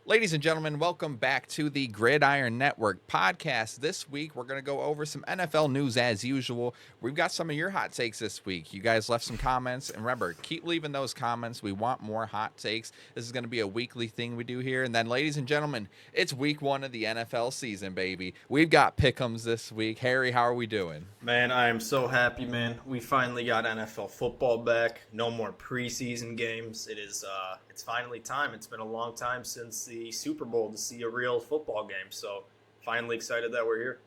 Ladies and gentlemen, welcome back to the Gridiron Network Podcast. This week, we're going to go over some NFL news as usual. We've got some of your hot takes this week. You guys left some comments, and remember, keep leaving those comments. We want more hot takes. This is going to be a weekly thing we do here. And then, ladies and gentlemen, it's week one of the NFL season, baby. We've got pick'ems this week. Harry, how are we doing? Man, I am so happy, man. We finally got NFL football back. No more preseason games. It's finally time. It's been a long time since the Super Bowl to see a real football game. So, finally excited that we're here.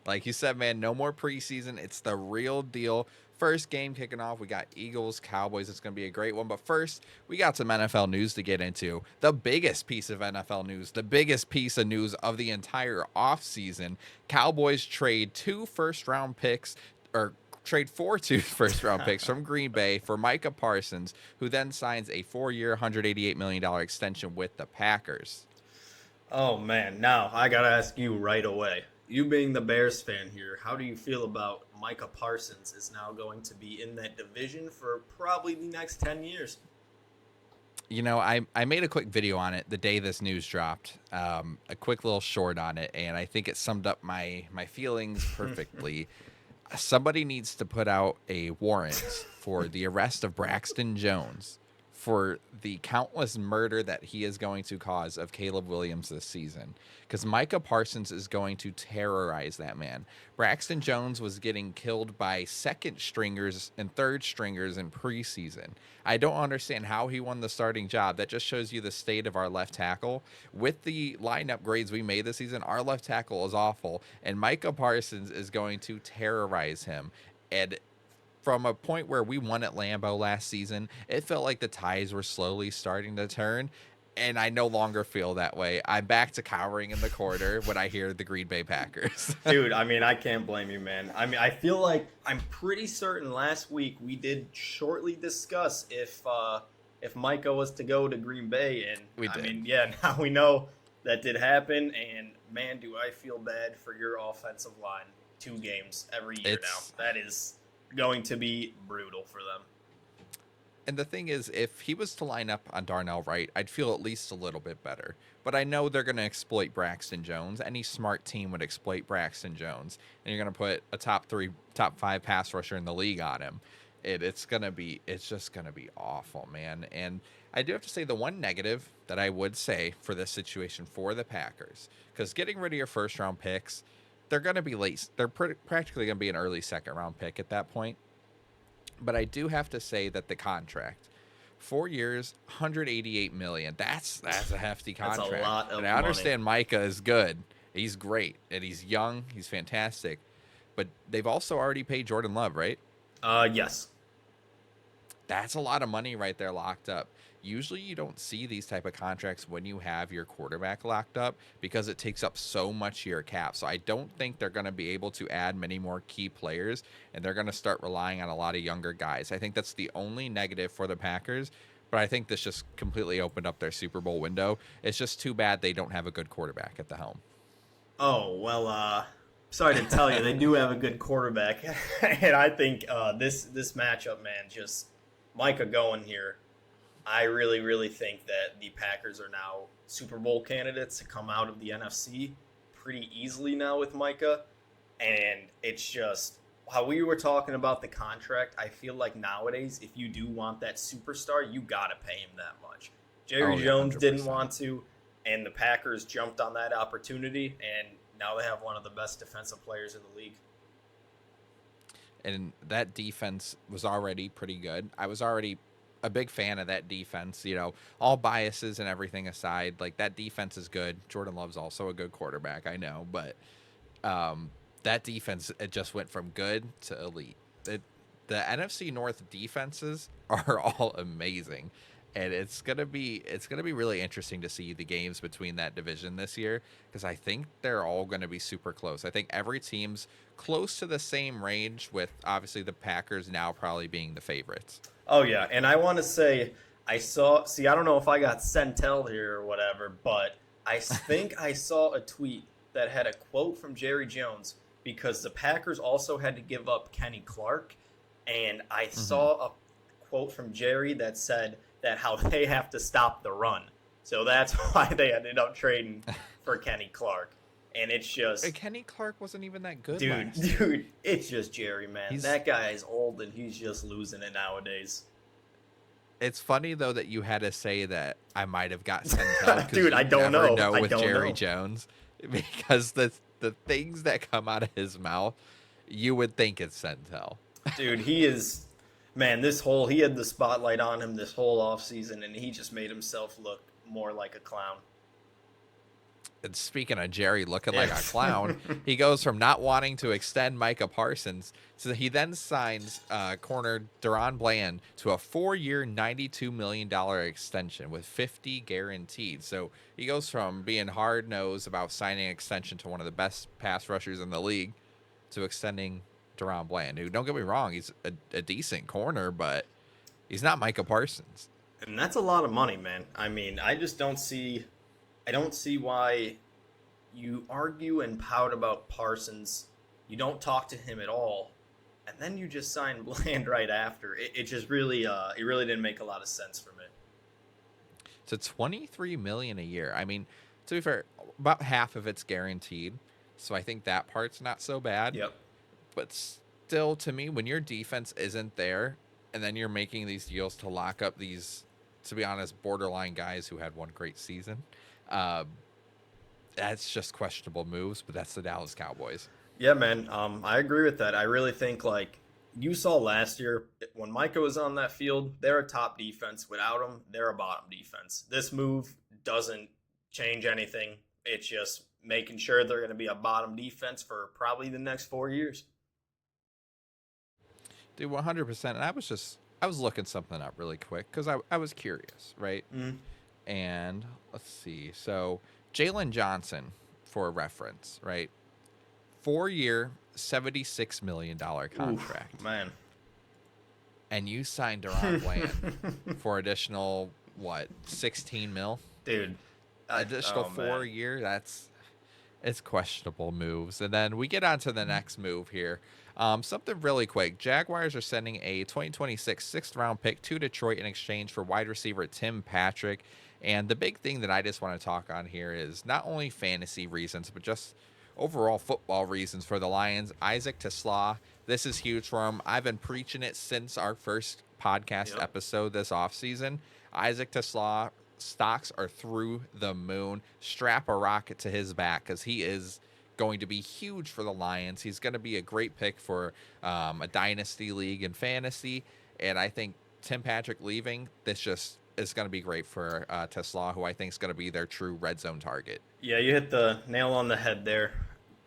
Like you said, man, no more preseason. It's the real deal. First game kicking off, we got Eagles, Cowboys. It's going to be a great one. But first, we got some NFL news to get into. The biggest piece of NFL news, the biggest piece of news of the entire offseason. Cowboys trade two first-round picks, or trade for two first-round picks from Green Bay for Micah Parsons, who then signs a 4-year, $188 million extension with the Packers. Oh, man. Now, I got to ask you right away. You being the Bears fan here, how do you feel about Micah Parsons is now going to be in that division for probably the next 10 years? You know, I made a quick video on it the day this news dropped, a quick little short on it, and I think it summed up my feelings perfectly. Somebody needs to put out a warrant for the arrest of Braxton Jones for the countless murder that he is going to cause of Caleb Williams this season, because Micah Parsons is going to terrorize that man. Braxton Jones was getting killed by second stringers and third stringers in preseason. I don't understand how he won the starting job. That just shows you the state of our left tackle. With the lineup grades we made this season, our left tackle is awful, and Micah Parsons is going to terrorize him. And from a point where we won at Lambeau last season, it felt like the tides were slowly starting to turn, and I no longer feel that way. I'm back to cowering in the corner when I hear the Green Bay Packers. Dude, I mean, I can't blame you, man. I mean, I feel like I'm pretty certain last week we did shortly discuss if Micah was to go to Green Bay, and We did. I mean, yeah, now we know that did happen, and man, do I feel bad for your offensive line. 2 games every year now. That is going to be brutal for them. And the thing is, if he was to line up on Darnell Wright, I'd feel at least a little bit better. But I know they're going to exploit Braxton Jones. Any smart team would exploit Braxton Jones. And you're going to put a top 5 pass rusher in the league on him. It's just going to be awful, man. And I do have to say the one negative that I would say for this situation for the Packers, because getting rid of your first round picks, they're going to be late. They're practically going to be an early second round pick at that point. But I do have to say that the contract, 4 years, $188 million. That's a hefty contract. That's a lot of and I understand Micah is good. He's great, and he's young. He's fantastic. But they've also already paid Jordan Love, right? Yes. That's a lot of money right there locked up. Usually you don't see these type of contracts when you have your quarterback locked up, because it takes up so much of your cap. So I don't think they're going to be able to add many more key players, and they're going to start relying on a lot of younger guys. I think that's the only negative for the Packers, but I think this just completely opened up their Super Bowl window. It's just too bad they don't have a good quarterback at the helm. Oh, well, sorry to tell you, they do have a good quarterback. And I think this matchup, man, just Micah going here, I really, really think that the Packers are now Super Bowl candidates to come out of the NFC pretty easily now with Micah. And it's just how we were talking about the contract. I feel like nowadays, if you do want that superstar, you got to pay him that much. Jerry Jones 100%. didn't want to, and the Packers jumped on that opportunity, and now they have one of the best defensive players in the league. And that defense was already pretty good. I was already a big fan of that defense, you know, all biases and everything aside. Like, that defense is good. Jordan Love's also a good quarterback, I know, but that defense, it just went from good to elite. The NFC North defenses are all amazing, and it's gonna be really interesting to see the games between that division this year, because I think they're all going to be super close. I think every team's close to the same range, with obviously the Packers now probably being the favorites. Oh, yeah, and I want to say, I don't know if I got Centel here or whatever, but I think I saw a tweet that had a quote from Jerry Jones, because the Packers also had to give up Kenny Clark, and I saw a quote from Jerry that said that how they have to stop the run. So that's why they ended up trading for Kenny Clark. And it's just, Kenny Clark wasn't even that good dude, last year. dude, it's just Jerry, man. That guy is old and he's just losing it nowadays. It's funny though that you had to say that I might have got Sentel. Dude, I don't know. Know with Jerry Jones, because the things that come out of his mouth, you would think it's Sentel. Dude, he is, man. He had the spotlight on him this whole offseason, and he just made himself look more like a clown. And speaking of Jerry looking like a clown, he goes from not wanting to extend Micah Parsons, so he then signs corner Deron Bland to a 4-year, $92 million extension with $50 guaranteed. So he goes from being hard-nosed about signing an extension to one of the best pass rushers in the league to extending Deron Bland, who, don't get me wrong, he's a decent corner, but he's not Micah Parsons. And that's a lot of money, man. I mean, I don't see why you argue and pout about Parsons. You don't talk to him at all, and then you just sign Bland right after. It just really, it really didn't make a lot of sense for me. So $23 million a year. I mean, to be fair, about half of it's guaranteed, so I think that part's not so bad. Yep. But still, to me, when your defense isn't there, and then you're making these deals to lock up these, to be honest, borderline guys who had one great season, that's just questionable moves, but that's the Dallas Cowboys. Yeah, man. I agree with that. I really think, like you saw last year, when Micah was on that field, they're a top defense. Without him, they're a bottom defense. This move doesn't change anything. It's just making sure they're going to be a bottom defense for probably the next 4 years. Dude, 100%. And I was looking something up really quick because I was curious, right? Mm. And let's see. So Jalen Johnson, for reference, right? 4-year, $76 million contract. Oof, man. And you signed Deron Bland for additional, 16 mil? Dude. Additional 4 year? It's questionable moves. And then we get on to the next move here. Something really quick. Jaguars are sending a 2026 6th-round pick to Detroit in exchange for wide receiver Tim Patrick. And the big thing that I just want to talk on here is not only fantasy reasons, but just overall football reasons for the Lions. Isaac Tesla, this is huge for him. I've been preaching it since our first podcast episode this offseason. Isaac Tesla stocks are through the moon. Strap a rocket to his back because he is going to be huge for the Lions. He's going to be a great pick for a dynasty league in fantasy. And I think Tim Patrick leaving, this just is going to be great for Tesla, who I think is going to be their true red zone target. Yeah, you hit the nail on the head there.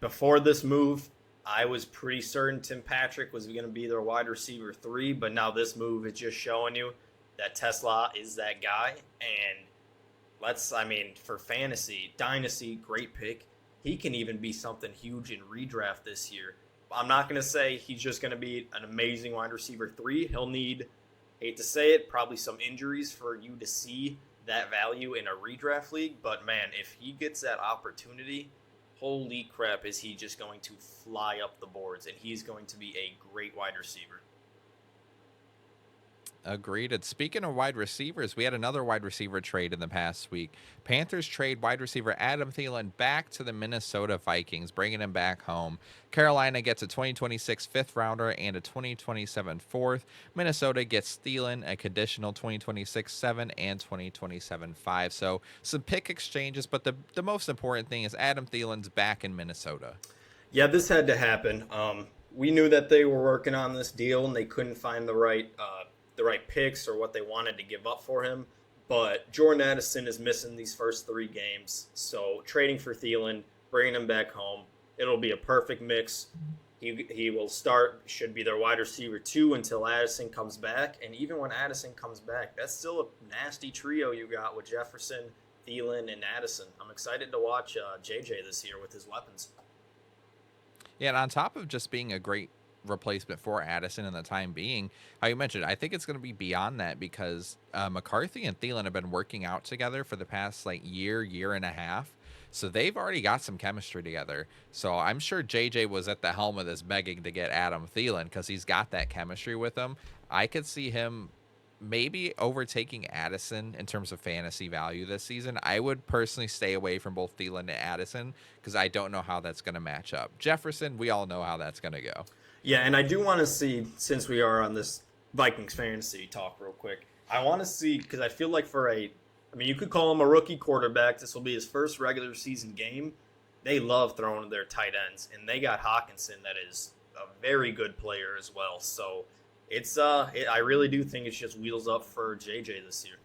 Before this move, I was pretty certain Tim Patrick was going to be their wide receiver 3, but now this move is just showing you that Tesla is that guy. And for fantasy, dynasty, great pick. He can even be something huge in redraft this year. I'm not going to say he's just going to be an amazing wide receiver 3. He'll need, hate to say it, probably some injuries for you to see that value in a redraft league. But, man, if he gets that opportunity, holy crap, is he just going to fly up the boards. And he's going to be a great wide receiver. Agreed. And speaking of wide receivers, we had another wide receiver trade in the past week. Panthers trade wide receiver Adam Thielen back to the Minnesota Vikings, bringing him back home. Carolina gets a 2026 5th rounder and a 2027 4th. Minnesota gets Thielen, a conditional 2026 7 and 2027 5. So some pick exchanges, but the most important thing is Adam Thielen's back in Minnesota. Yeah, this had to happen. We knew that they were working on this deal and they couldn't find the right picks or what they wanted to give up for him. But Jordan Addison is missing these first 3 games. So trading for Thielen, bringing him back home, it'll be a perfect mix. He will start, should be their wide receiver 2 until Addison comes back. And even when Addison comes back, that's still a nasty trio you got with Jefferson, Thielen, and Addison. I'm excited to watch JJ this year with his weapons. Yeah, and on top of just being a great replacement for Addison in the time being, how you mentioned, I think it's going to be beyond that because McCarthy and Thielen have been working out together for the past year and a half. So they've already got some chemistry together. So I'm sure JJ was at the helm of this begging to get Adam Thielen because he's got that chemistry with him. I could see him maybe overtaking Addison in terms of fantasy value this season. I would personally stay away from both Thielen and Addison because I don't know how that's going to match up. Jefferson, we all know how that's going to go. Yeah, and I do want to see, since we are on this Vikings fantasy talk real quick, I want to see, because I feel like you could call him a rookie quarterback. This will be his first regular season game. They love throwing to their tight ends, and they got Hawkinson that is a very good player as well. So I really do think it's just wheels up for JJ this year.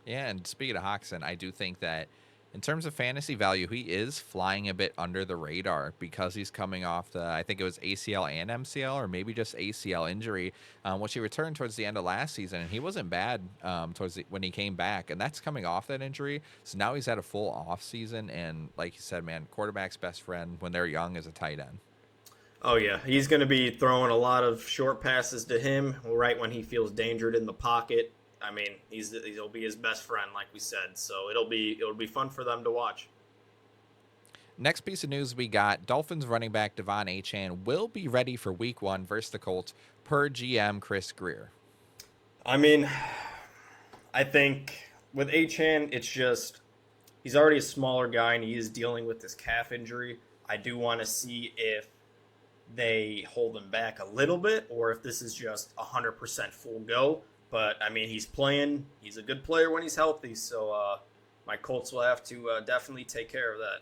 Yeah, and speaking of Hawkinson, I do think that in terms of fantasy value, he is flying a bit under the radar because he's coming off I think it was ACL and MCL, or maybe just ACL injury, which he returned towards the end of last season, and he wasn't bad when he came back, and that's coming off that injury. So now he's had a full off season, and like you said, man, quarterback's best friend when they're young is a tight end. Oh, yeah. He's going to be throwing a lot of short passes to him right when he feels dangered in the pocket. I mean, he'll be his best friend, like we said. So it'll be fun for them to watch. Next piece of news we got, Dolphins running back Devon Achane will be ready for week 1 versus the Colts per GM Chris Grier. I mean, I think with Achane, it's just he's already a smaller guy and he is dealing with this calf injury. I do want to see if they hold him back a little bit or if this is just 100% full go. But, I mean, he's playing. He's a good player when he's healthy. So my Colts will have to definitely take care of that.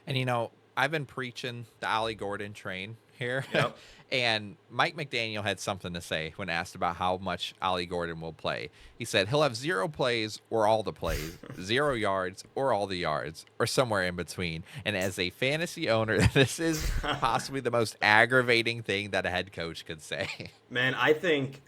And, I've been preaching the Ollie Gordon train here. Yep. And Mike McDaniel had something to say when asked about how much Ollie Gordon will play. He said he'll have 0 plays or all the plays, 0 yards or all the yards, or somewhere in between. And as a fantasy owner, this is possibly the most aggravating thing that a head coach could say. Man, I think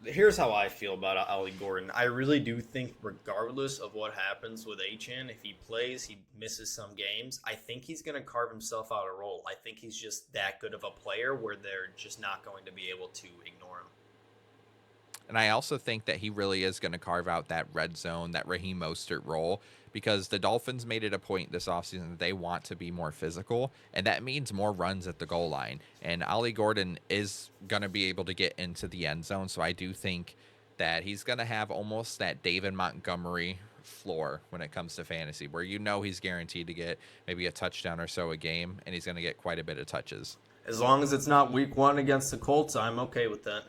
here's how I feel about Ollie Gordon. I really do think regardless of what happens with Achane, if he plays, he misses some games, I think he's going to carve himself out a role. I think he's just that good of a player where they're just not going to be able to ignore him. And I also think that he really is going to carve out that red zone, that Raheem Mostert role, because the Dolphins made it a point this offseason that they want to be more physical, and that means more runs at the goal line. And Ollie Gordon is going to be able to get into the end zone, so I do think that he's going to have almost that David Montgomery floor when it comes to fantasy, where he's guaranteed to get maybe a touchdown or so a game, and he's going to get quite a bit of touches. As long as it's not week 1 against the Colts, I'm okay with that.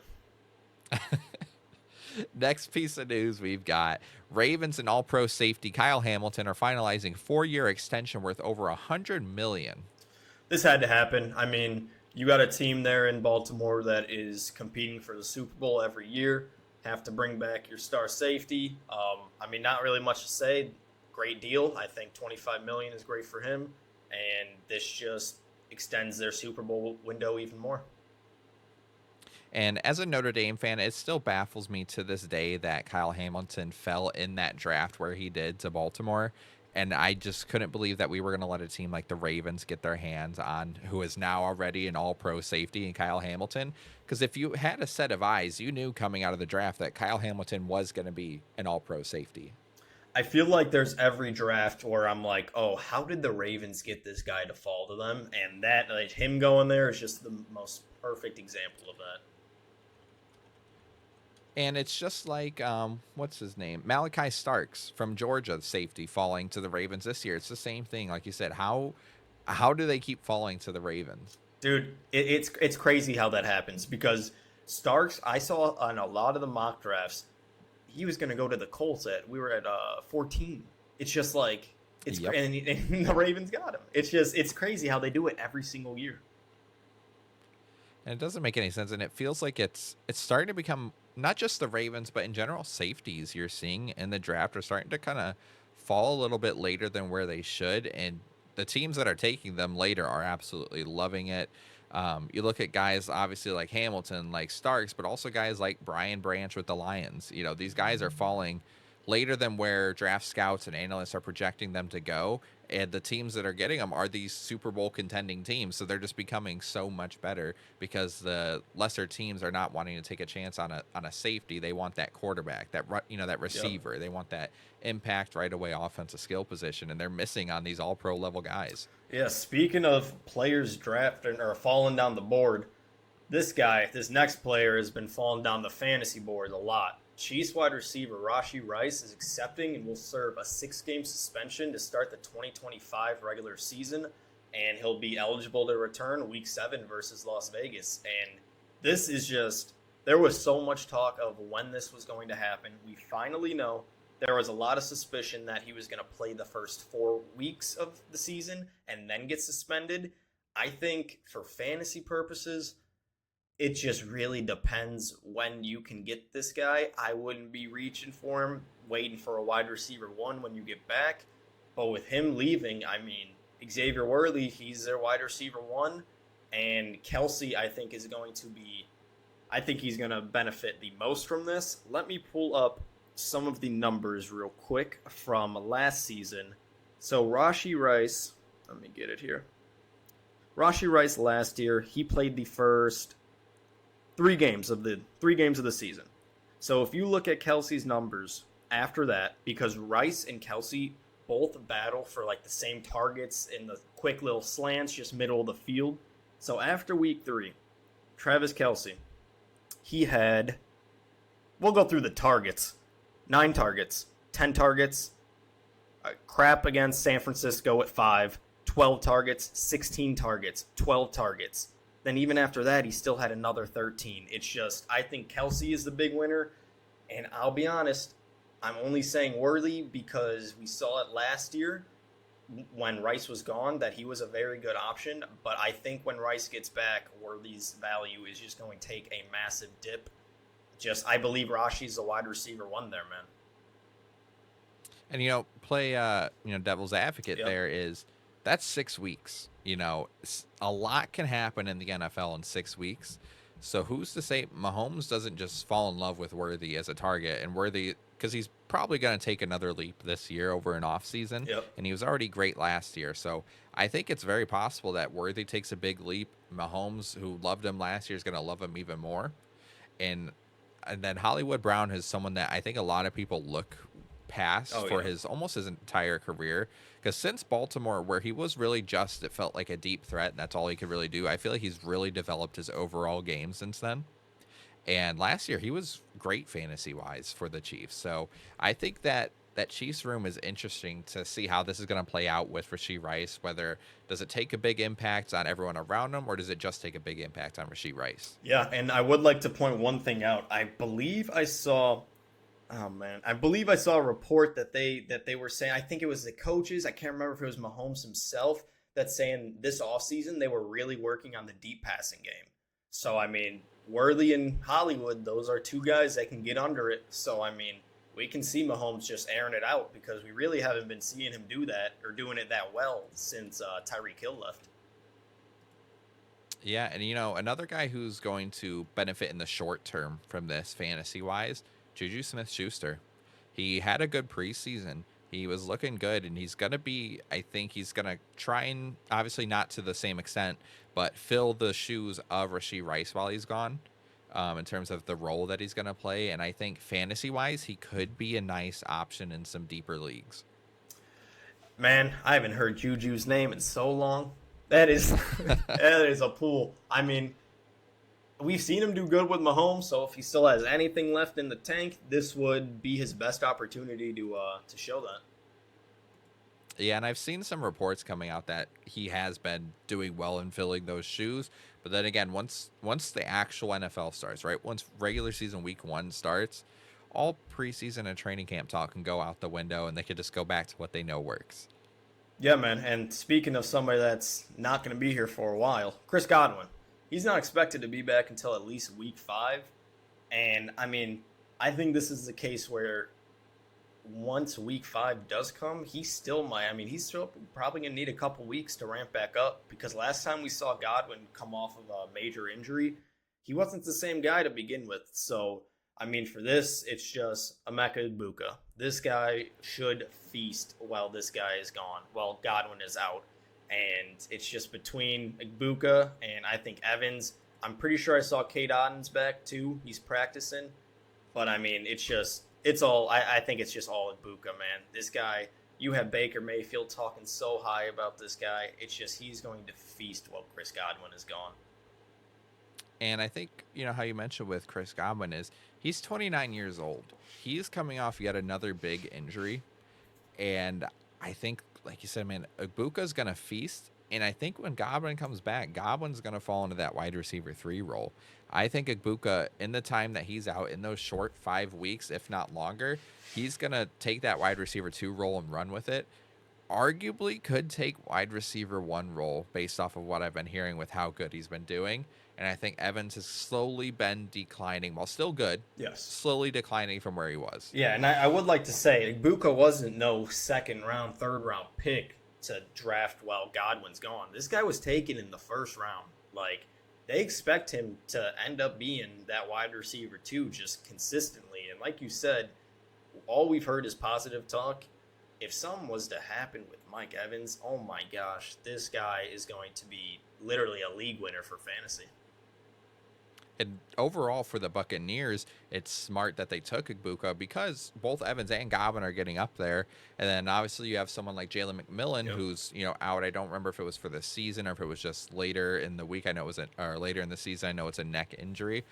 Next piece of news we've got, Ravens and all-pro safety Kyle Hamilton are finalizing 4-year extension worth over $100 million. This had to happen. I mean, you got a team there in Baltimore that is competing for the Super Bowl every year. Have to bring back your star safety. I mean, not really much to say. Great deal. I think $25 million is great for him, and this just extends their Super Bowl window even more. And as a Notre Dame fan, it still baffles me to this day that Kyle Hamilton fell in that draft where he did to Baltimore. And I just couldn't believe that we were going to let a team like the Ravens get their hands on who is now already an all-pro safety in Kyle Hamilton. Because if you had a set of eyes, you knew coming out of the draft that Kyle Hamilton was going to be an all-pro safety. I feel like there's every draft where I'm like, oh, how did the Ravens get this guy to fall to them? And that, like, him going there is just the most perfect example of that. And it's just like, what's his name? Malachi Starks from Georgia, safety, falling to the Ravens this year. It's the same thing. Like you said, how do they keep falling to the Ravens? Dude, it's crazy how that happens because Starks, I saw on a lot of the mock drafts, he was going to go to the Colts we were at 14. It's just like, Yep. and the Ravens got him. It's crazy how they do it every single year. And it doesn't make any sense. And it feels like it's starting to become not just the Ravens, but in general, safeties you're seeing in the draft are starting to kind of fall a little bit later than where they should. And the teams that are taking them later are absolutely loving it. You look at guys, obviously, like Hamilton, like Starks, but also guys like Brian Branch with the Lions. These guys are falling later than where draft scouts and analysts are projecting them to go. And the teams that are getting them are these Super Bowl contending teams. So they're just becoming so much better because the lesser teams are not wanting to take a chance on a safety. They want that quarterback, that receiver. Yep. They want that impact right away offensive skill position, and they're missing on these all-pro level guys. Yeah, speaking of players drafting or falling down the board, This next player has been falling down the fantasy board a lot. Chiefs wide receiver Rashee Rice is accepting and will serve a 6-game suspension to start the 2025 regular season, and he'll be eligible to return Week 7 versus Las Vegas. And this is just, there was so much talk of when this was going to happen. We finally know. There was a lot of suspicion that he was going to play the first 4 weeks of the season and then get suspended. I think for fantasy purposes, it just really depends when you can get this guy. I wouldn't be reaching for him, waiting for a wide receiver 1 when you get back. But with him leaving, I mean, Xavier Worthy, he's their wide receiver 1. And Kelsey, I think, is going to be, I think he's going to benefit the most from this. Let me pull up some of the numbers real quick from last season. So Rashee Rice, let me get it here. Rashee Rice last year, he played the first 3 games of the season. So if you look at Kelsey's numbers after that, because Rice and Kelsey both battle for like the same targets in the quick little slants, just middle of the field. So after week 3, Travis Kelsey, he had, we'll go through the targets. 9 targets, 10 targets, crap against San Francisco at 5, 12 targets, 16 targets, 12 targets. Then even after that, he still had another 13. It's just, I think Kelsey is the big winner. And I'll be honest, I'm only saying Worthy because we saw it last year when Rice was gone that he was a very good option. But I think when Rice gets back, Worthy's value is just going to take a massive dip. Just, I believe Rashee's the wide receiver 1 there, man. And, play, devil's advocate there is that's 6 weeks. A lot can happen in the NFL in 6 weeks. So who's to say Mahomes doesn't just fall in love with Worthy as a target, and Worthy, because he's probably going to take another leap this year over an offseason, and he was already great last year. So I think it's very possible that Worthy takes a big leap. Mahomes, who loved him last year, is going to love him even more. And then Hollywood Brown is someone that I think a lot of people look past for his entire career, because since Baltimore, where he was really just, it felt like a deep threat, and that's all he could really do, I feel like he's really developed his overall game since then. And last year he was great fantasy wise for the Chiefs. So I think that Chiefs room is interesting to see how this is going to play out with Rashee Rice. Whether does it take a big impact on everyone around him, or does it just take a big impact on Rashee Rice? Yeah, and I would like to point one thing out. I believe I saw a report that they were saying, I think it was the coaches, I can't remember if it was Mahomes himself, that's saying this offseason they were really working on the deep passing game. So, I mean, Worthy and Hollywood, those are 2 guys that can get under it. So, I mean, we can see Mahomes just airing it out because we really haven't been seeing him do that or doing it that well since Tyreek Hill left. Yeah, and another guy who's going to benefit in the short term from this fantasy-wise, Juju Smith-Schuster. He had a good preseason. He was looking good, and he's going to try and, obviously not to the same extent, but fill the shoes of Rashee Rice while he's gone, in terms of the role that he's going to play. And I think fantasy-wise, he could be a nice option in some deeper leagues. Man, I haven't heard Juju's name in so long. That is a pool. I mean, we've seen him do good with Mahomes, so if he still has anything left in the tank, this would be his best opportunity to show that. Yeah, and I've seen some reports coming out that he has been doing well in filling those shoes. But then again, once the actual NFL starts, right? Once regular season week 1 starts, all preseason and training camp talk can go out the window, and they could just go back to what they know works. Yeah, man. And speaking of somebody that's not going to be here for a while, Chris Godwin. He's not expected to be back until at least week 5. And, I mean, I think this is the case where once week 5 does come, he's still probably going to need a couple weeks to ramp back up, because last time we saw Godwin come off of a major injury, he wasn't the same guy to begin with. So, I mean, for this, it's just Emeka Egbuka. This guy should feast while this guy is gone, while Godwin is out. And it's just between Egbuka and I think Evans. I'm pretty sure I saw Cade Otton's back too. He's practicing. But I mean, I think it's just all Egbuka, man. This guy, you have Baker Mayfield talking so high about this guy. It's just he's going to feast while Chris Godwin is gone. And I think, how you mentioned with Chris Godwin is he's 29 years old. He's coming off yet another big injury. And I think, like you said, man, Ibuka's going to feast. And I think when Godwin comes back, Godwin's going to fall into that wide receiver 3 role. I think Ibuka, in the time that he's out, in those short 5 weeks, if not longer, he's going to take that wide receiver 2 role and run with it. Arguably could take wide receiver 1 role based off of what I've been hearing with how good he's been doing. And I think Evans has slowly been declining, while still good. Yes. Slowly declining from where he was. Yeah, and I would like to say, Ibuka wasn't no second round, third round pick to draft while Godwin's gone. This guy was taken in the first round. Like, they expect him to end up being that wide receiver too, just consistently. And like you said, all we've heard is positive talk. If something was to happen with Mike Evans, oh my gosh, this guy is going to be literally a league winner for fantasy. And overall for the Buccaneers, it's smart that they took Ibuka because both Evans and Godwin are getting up there. And then obviously you have someone like Jalen McMillan, who's, out. I don't remember if it was for the season or if it was just later in the week. I know it was or later in the season. I know it's a neck injury.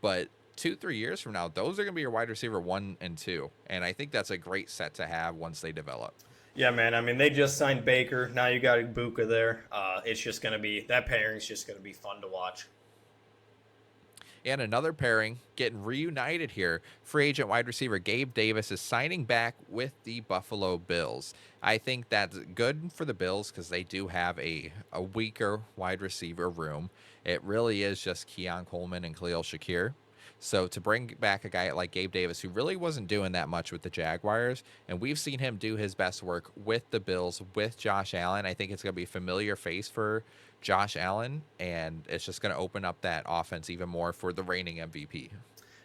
But 2-3 years from now, those are going to be your wide receiver 1 and 2. And I think that's a great set to have once they develop. Yeah, man. I mean, they just signed Baker. Now you got Ibuka there. It's just going to be, that pairing's just going to be fun to watch. And another pairing getting reunited here. Free agent wide receiver Gabe Davis is signing back with the Buffalo Bills. I think that's good for the Bills because they do have a weaker wide receiver room. It really is just Keon Coleman and Khalil Shakir. So to bring back a guy like Gabe Davis, who really wasn't doing that much with the Jaguars, and we've seen him do his best work with the Bills, with Josh Allen, I think it's going to be a familiar face for Josh Allen, and it's just going to open up that offense even more for the reigning MVP.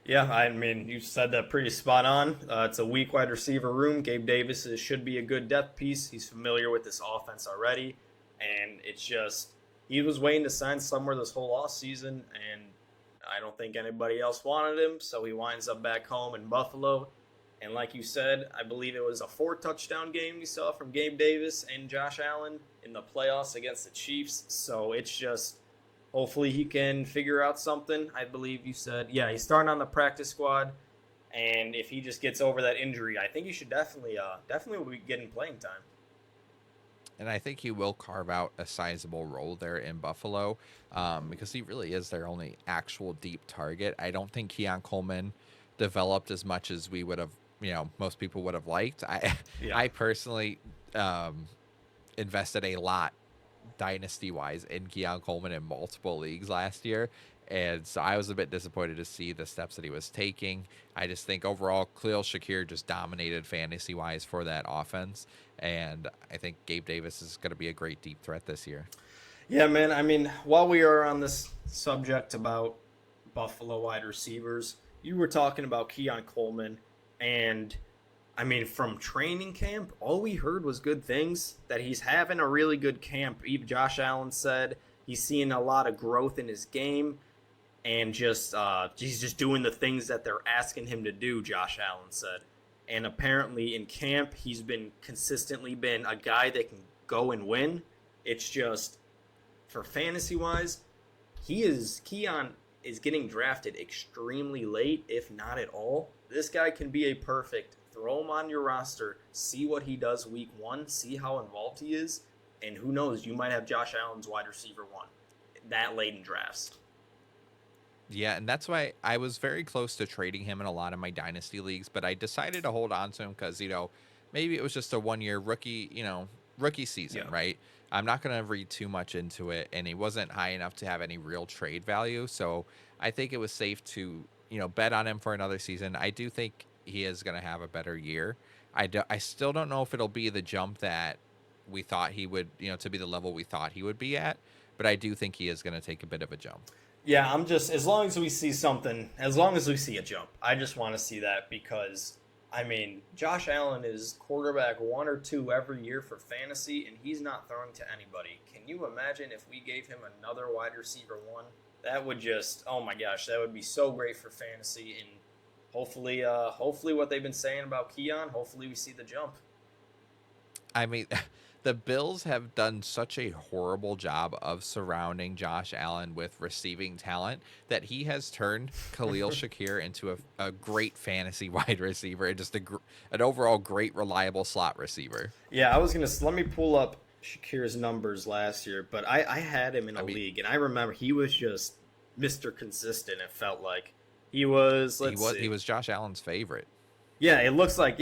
Yeah, I mean, you said that pretty spot on. It's a weak wide receiver room. Gabe Davis should be a good depth piece. He's familiar with this offense already, and it's just he was waiting to sign somewhere this whole offseason, and I don't think anybody else wanted him, so he winds up back home in Buffalo. And like you said, I believe it was a 4-touchdown game we saw from Gabe Davis and Josh Allen in the playoffs against the Chiefs. So it's just hopefully he can figure out something. I believe you said, yeah, he's starting on the practice squad. And if he just gets over that injury, I think he should definitely will be getting playing time. And I think he will carve out a sizable role there in Buffalo because he really is their only actual deep target. I don't think Keon Coleman developed as much as we would have, most people would have liked. I personally invested a lot dynasty-wise in Keon Coleman in multiple leagues last year. And so I was a bit disappointed to see the steps that he was taking. I just think overall, Khalil Shakir just dominated fantasy-wise for that offense. And I think Gabe Davis is going to be a great deep threat this year. Yeah, man. I mean, while we are on this subject about Buffalo wide receivers, you were talking about Keon Coleman. And, I mean, from training camp, all we heard was good things, that he's having a really good camp. Even Josh Allen said he's seeing a lot of growth in his game. And just he's just doing the things that they're asking him to do, Josh Allen said. And apparently in camp, he's been consistently been a guy that can go and win. It's just, for fantasy-wise, Keon is getting drafted extremely late, if not at all. This guy can be a perfect, throw him on your roster, see what he does week 1, see how involved he is, and who knows, you might have Josh Allen's wide receiver 1 that late in drafts. Yeah, and that's why I was very close to trading him in a lot of my dynasty leagues, but I decided to hold on to him because, maybe it was just a one-year rookie season, right? I'm not going to read too much into it, and he wasn't high enough to have any real trade value, so I think it was safe to, bet on him for another season. I do think he is going to have a better year. I still don't know if it'll be the jump that we thought he would, to be the level we thought he would be at, but I do think he is going to take a bit of a jump. Yeah, I'm just, as long as we see something, as long as we see a jump, I just want to see that because, I mean, Josh Allen is quarterback 1 or 2 every year for fantasy, and he's not throwing to anybody. Can you imagine if we gave him another wide receiver 1? That would just, oh my gosh, that would be so great for fantasy, and hopefully what they've been saying about Keon, hopefully we see the jump. I mean, the Bills have done such a horrible job of surrounding Josh Allen with receiving talent that he has turned Khalil Shakir into a great fantasy wide receiver and just an overall great, reliable slot receiver. Yeah, I was gonna let me pull up Shakir's numbers last year, but I had him in I a mean, league, and I remember he was just Mr. Consistent. It felt like he was. he Let's was he see. was Josh Allen's favorite. Yeah, it looks like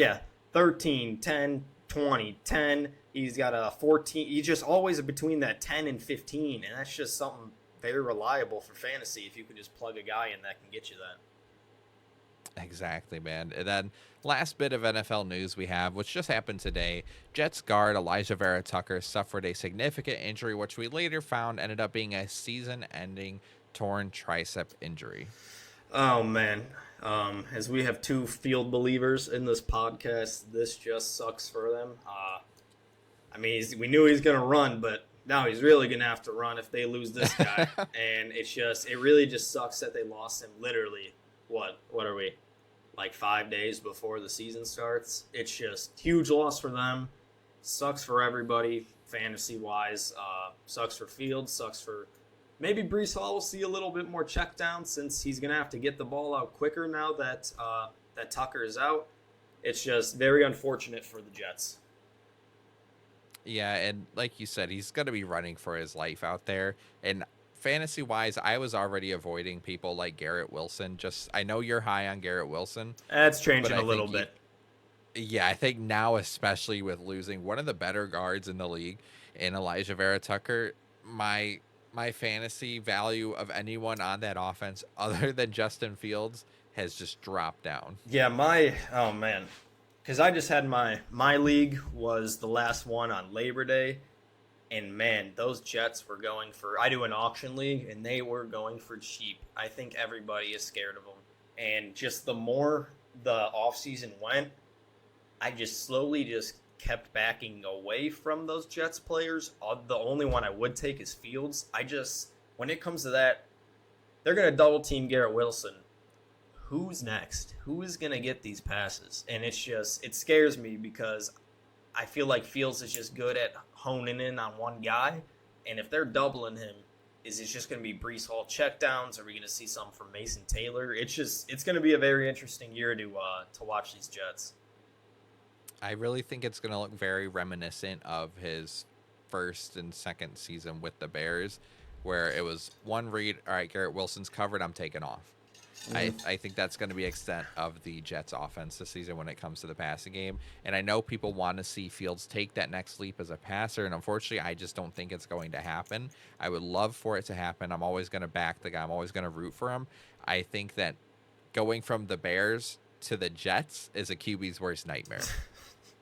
13, 10, 20, 10. He's got a 14. He's just always between that 10 and 15, and that's just something very reliable for fantasy. If you can just plug a guy in that can get you that. Exactly, man. And then last bit of NFL news we have, which just happened today. Jets guard Elijah Vera Tucker suffered a significant injury, which we later found ended up being a season-ending torn tricep injury. Oh man, as we have two field believers in this podcast, this just sucks for them. I mean, we knew he was gonna run, but now he's really gonna have to run if they lose this guy. And it really just sucks that they lost him. Literally, what are we, like 5 days before the season starts? It's just huge loss for them. Sucks for everybody, fantasy wise. Sucks for Fields. Sucks for maybe Brees Hall will see a little bit more check down since he's going to have to get the ball out quicker now that that Tucker is out. It's just very unfortunate for the Jets. Yeah, and like you said, he's going to be running for his life out there. And fantasy-wise, I was already avoiding people like Garrett Wilson. I know you're high on Garrett Wilson. That's changing but a little bit. Yeah, I think now, especially with losing one of the better guards in the league in Elijah Vera Tucker, my fantasy value of anyone on that offense other than Justin Fields has just dropped down. Yeah, oh man, because I just had my league was the last one on Labor Day, and man, those Jets were going for. I do an auction league, and they were going for cheap. I think everybody is scared of them, and just the more the offseason went, I just slowly just kept backing away from those Jets players. The only one I would take is Fields. When it comes to that, they're going to double team Garrett Wilson. Who's next? Who is going to get these passes? And it scares me because I feel like Fields is just good at honing in on one guy. And if they're doubling him, is it just going to be Brees Hall checkdowns? Are we going to see some from Mason Taylor? It's going to be a very interesting year to watch these Jets. I really think it's going to look very reminiscent of his first and second season with the Bears, where it was one read, all right, Garrett Wilson's covered, I'm taking off. I think that's going to be extent of the Jets offense this season when it comes to the passing game. And I know people want to see Fields take that next leap as a passer, and unfortunately, I just don't think it's going to happen. I would love for it to happen. I'm always going to back the guy. I'm always going to root for him. I think that going from the Bears to the Jets is a QB's worst nightmare.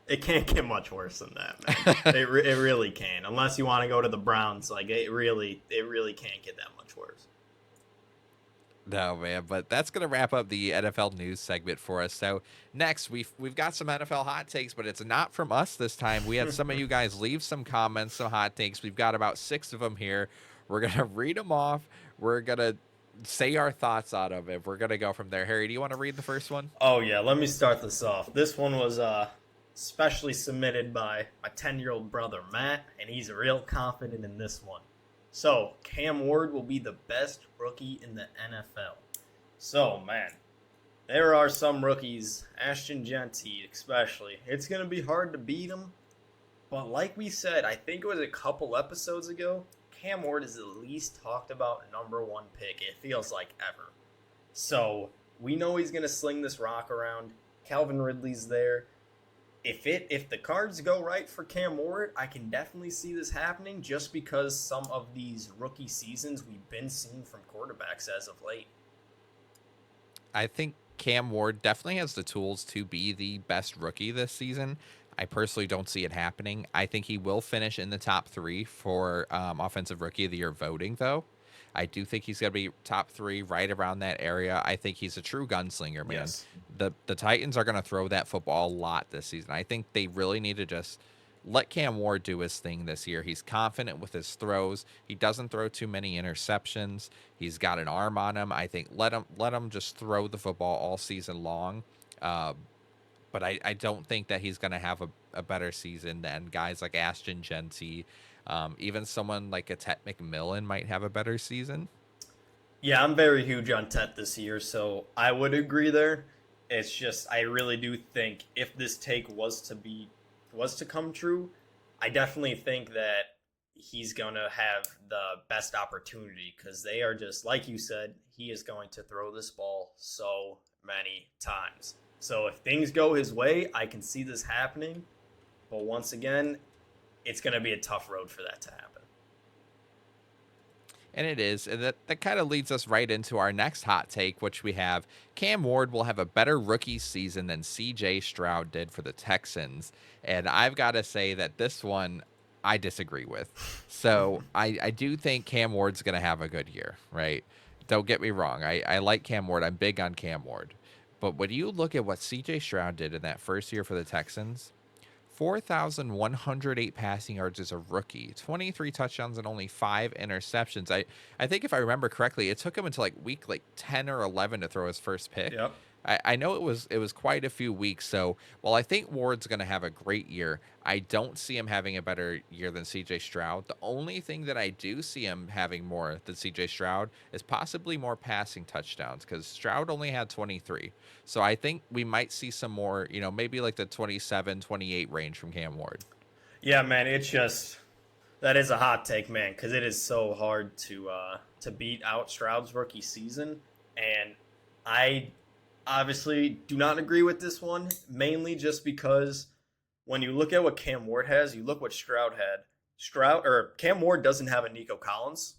It can't get much worse than that, man. It really can. Unless you want to go to the Browns, like it really can't get that much worse. No, man, but that's going to wrap up the NFL news segment for us. So next, we've got some NFL hot takes, but it's not from us this time. We had some of you guys leave some comments, some hot takes. We've got about 6 of them here. We're going to read them off. We're going to say our thoughts out of it. We're going to go from there. Harry, do you want to read the first one? Oh, yeah. Let me start this off. This one was specially submitted by my 10-year-old brother, Matt, and he's real confident in this one. So, Cam Ward will be the best rookie in the NFL. So, man, there are some rookies, Ashton Genty especially. It's going to be hard to beat him. But like we said, I think it was a couple episodes ago, Cam Ward is the least talked about number 1 pick, it feels like, ever. So, we know he's going to sling this rock around. Calvin Ridley's there. If the cards go right for Cam Ward, I can definitely see this happening just because some of these rookie seasons we've been seeing from quarterbacks as of late. I think Cam Ward definitely has the tools to be the best rookie this season. I personally don't see it happening. I think he will finish in the top 3 for Offensive Rookie of the Year voting, though. I do think he's going to be top 3 right around that area. I think he's a true gunslinger, man. Yes. The Titans are going to throw that football a lot this season. I think they really need to just let Cam Ward do his thing this year. He's confident with his throws. He doesn't throw too many interceptions. He's got an arm on him. I think let him just throw the football all season long. But but I don't think that he's going to have a better season than guys like Ashton Genty. Even someone like a Tet McMillan might have a better season. Yeah, I'm very huge on Tet this year, so I would agree there. It's just I really do think if this take was to come true, I definitely think that he's gonna have the best opportunity because they are just like you said, he is going to throw this ball so many times. So if things go his way, I can see this happening. But once again, it's gonna be a tough road for that to happen. And it is. And that kind of leads us right into our next hot take, which we have Cam Ward will have a better rookie season than CJ Stroud did for the Texans. And I've got to say that this one I disagree with. So I do think Cam Ward's going to have a good year, right? Don't get me wrong. I like Cam Ward. I'm big on Cam Ward. But when you look at what CJ Stroud did in that first year for the Texans, 4,108 passing yards as a rookie, 23 touchdowns and only 5 interceptions. I think if I remember correctly, it took him until week 10 or 11 to throw his first pick. Yep. I know it was quite a few weeks. So while I think Ward's going to have a great year, I don't see him having a better year than CJ Stroud. The only thing that I do see him having more than CJ Stroud is possibly more passing touchdowns because Stroud only had 23. So I think we might see some more, maybe like the 27, 28 range from Cam Ward. Yeah, man, it's just that is a hot take, man, because it is so hard to beat out Stroud's rookie season, and I obviously do not agree with this one, mainly just because when you look at what Cam Ward has, you look what Stroud had. Cam Ward doesn't have a Nico Collins,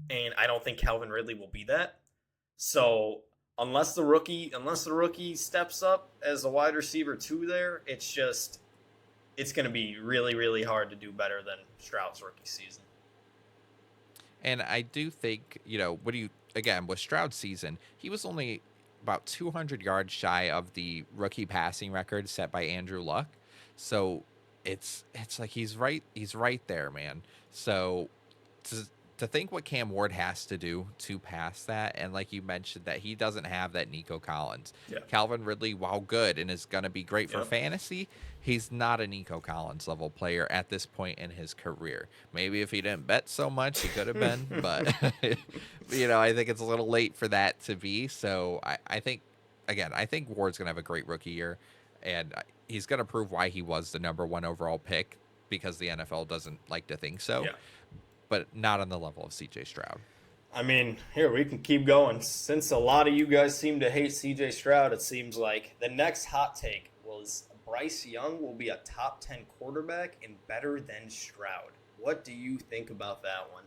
and I don't think Calvin Ridley will be that. So unless the rookie steps up as a wide receiver too there, it's going to be really, really hard to do better than Stroud's rookie season. And I do think, with Stroud's season, he was only about 200 yards shy of the rookie passing record set by Andrew Luck. So it's like he's right there, man. So to think what Cam Ward has to do to pass that, and like you mentioned, that he doesn't have that Nico Collins. Yeah. Calvin Ridley, while good and is going to be great for fantasy, he's not a Nico Collins level player at this point in his career. Maybe if he didn't bet so much, he could have been, but I think it's a little late for that to be. So I think Ward's going to have a great rookie year, and he's going to prove why he was the number 1 overall pick because the NFL doesn't like to think so. Yeah. But not on the level of CJ Stroud. I mean, here, we can keep going. Since a lot of you guys seem to hate CJ Stroud, it seems like the next hot take was Bryce Young will be a top 10 quarterback and better than Stroud. What do you think about that one?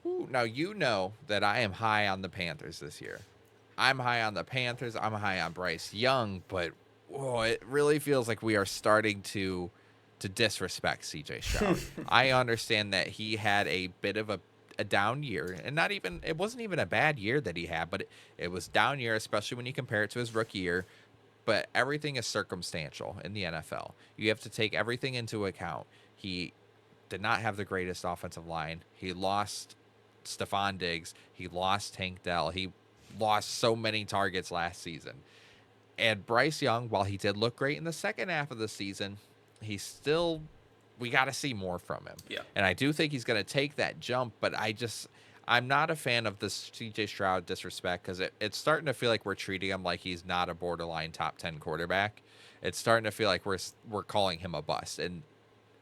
Ooh, now, you know that I am high on the Panthers this year. I'm high on the Panthers. I'm high on Bryce Young, but it really feels like we are starting to disrespect CJ Stroud. I understand that he had a bit of a down year, and it wasn't even a bad year that he had, but it was down year, especially when you compare it to his rookie year. But everything is circumstantial in the NFL. You have to take everything into account. He did not have the greatest offensive line. He lost Stephon Diggs. He lost Tank Dell. He lost so many targets last season. And Bryce Young, while he did look great in the second half of the season, we got to see more from him. Yeah. And I do think he's going to take that jump, but I'm not a fan of this CJ Stroud disrespect because it's starting to feel like we're treating him like he's not a borderline top 10 quarterback. It's starting to feel like we're calling him a bust. And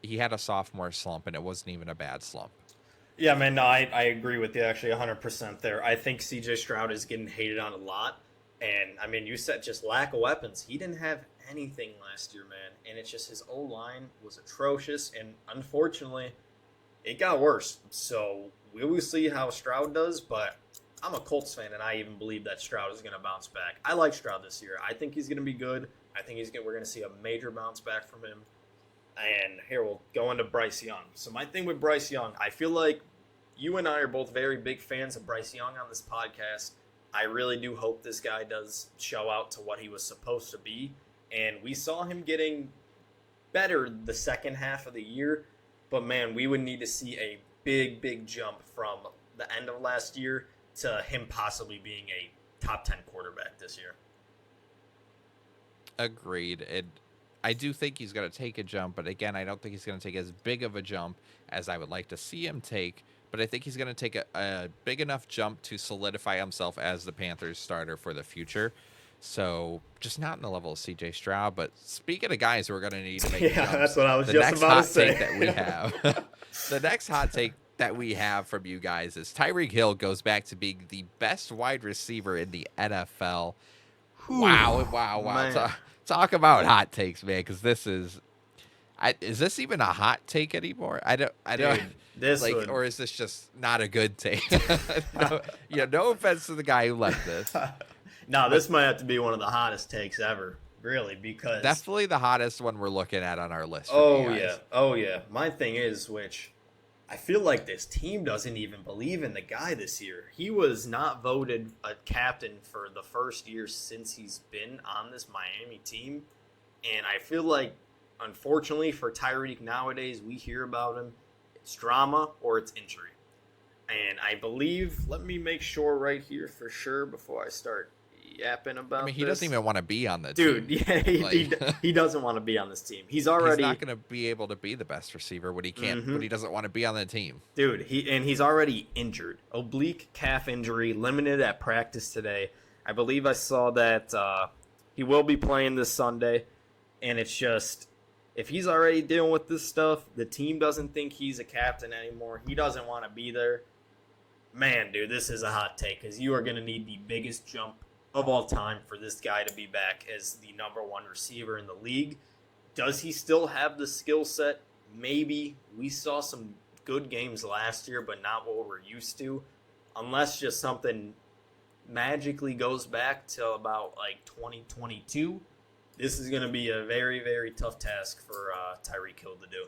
he had a sophomore slump, and it wasn't even a bad slump. Yeah, man, no, I agree with you actually 100% there. I think CJ Stroud is getting hated on a lot. And, I mean, you said just lack of weapons. He didn't have anything last year, man. And it's just his O-line was atrocious. And, unfortunately, it got worse. So, we will see how Stroud does. But I'm a Colts fan, and I even believe that Stroud is going to bounce back. I like Stroud this year. I think he's going to be good. I think we're going to see a major bounce back from him. And here, we'll go into Bryce Young. So, my thing with Bryce Young, I feel like you and I are both very big fans of Bryce Young on this podcast. I really do hope this guy does show out to what he was supposed to be. And we saw him getting better the second half of the year. But, man, we would need to see a big, big jump from the end of last year to him possibly being a top 10 quarterback this year. Agreed. And I do think he's going to take a jump, but again, I don't think he's going to take as big of a jump as I would like to see him take. But I think he's going to take a big enough jump to solidify himself as the Panthers starter for the future. So just not in the level of CJ Stroud. But speaking of guys who are going to need to make Yeah, jumps, that's what I was the just next about hot to say. take that we have, the next hot take that we have from you guys is Tyreek Hill goes back to being the best wide receiver in the NFL. Wow. Man. Talk about hot takes, man, because this is this even a hot take anymore? I don't Dude, this like, would... or is this just not a good take? No offense to the guy who left this. No, this might have to be one of the hottest takes ever, really, because Definitely the hottest one we're looking at on our list. Oh yeah. My thing is, which I feel like this team doesn't even believe in the guy this year. He was not voted a captain for the first year since he's been on this Miami team. And I feel like, unfortunately for Tyreek nowadays, we hear about him. It's drama or it's injury. And I believe, let me make sure right here for sure before I start yapping about this. He doesn't even want to be on the team. Dude, yeah, he doesn't want to be on this team. He's not going to be able to be the best receiver when he can't, when he doesn't want to be on the team. Dude, he's already injured. Oblique calf injury, limited at practice today. I believe I saw that he will be playing this Sunday. And it's just, if he's already dealing with this stuff, the team doesn't think he's a captain anymore. He doesn't want to be there. Man, dude, this is a hot take because you are going to need the biggest jump of all time for this guy to be back as the number one receiver in the league. Does he still have the skill set? Maybe. We saw some good games last year, but not what we're used to. Unless just something magically goes back to about like 2022. This is going to be a very, very tough task for Tyreek Hill to do.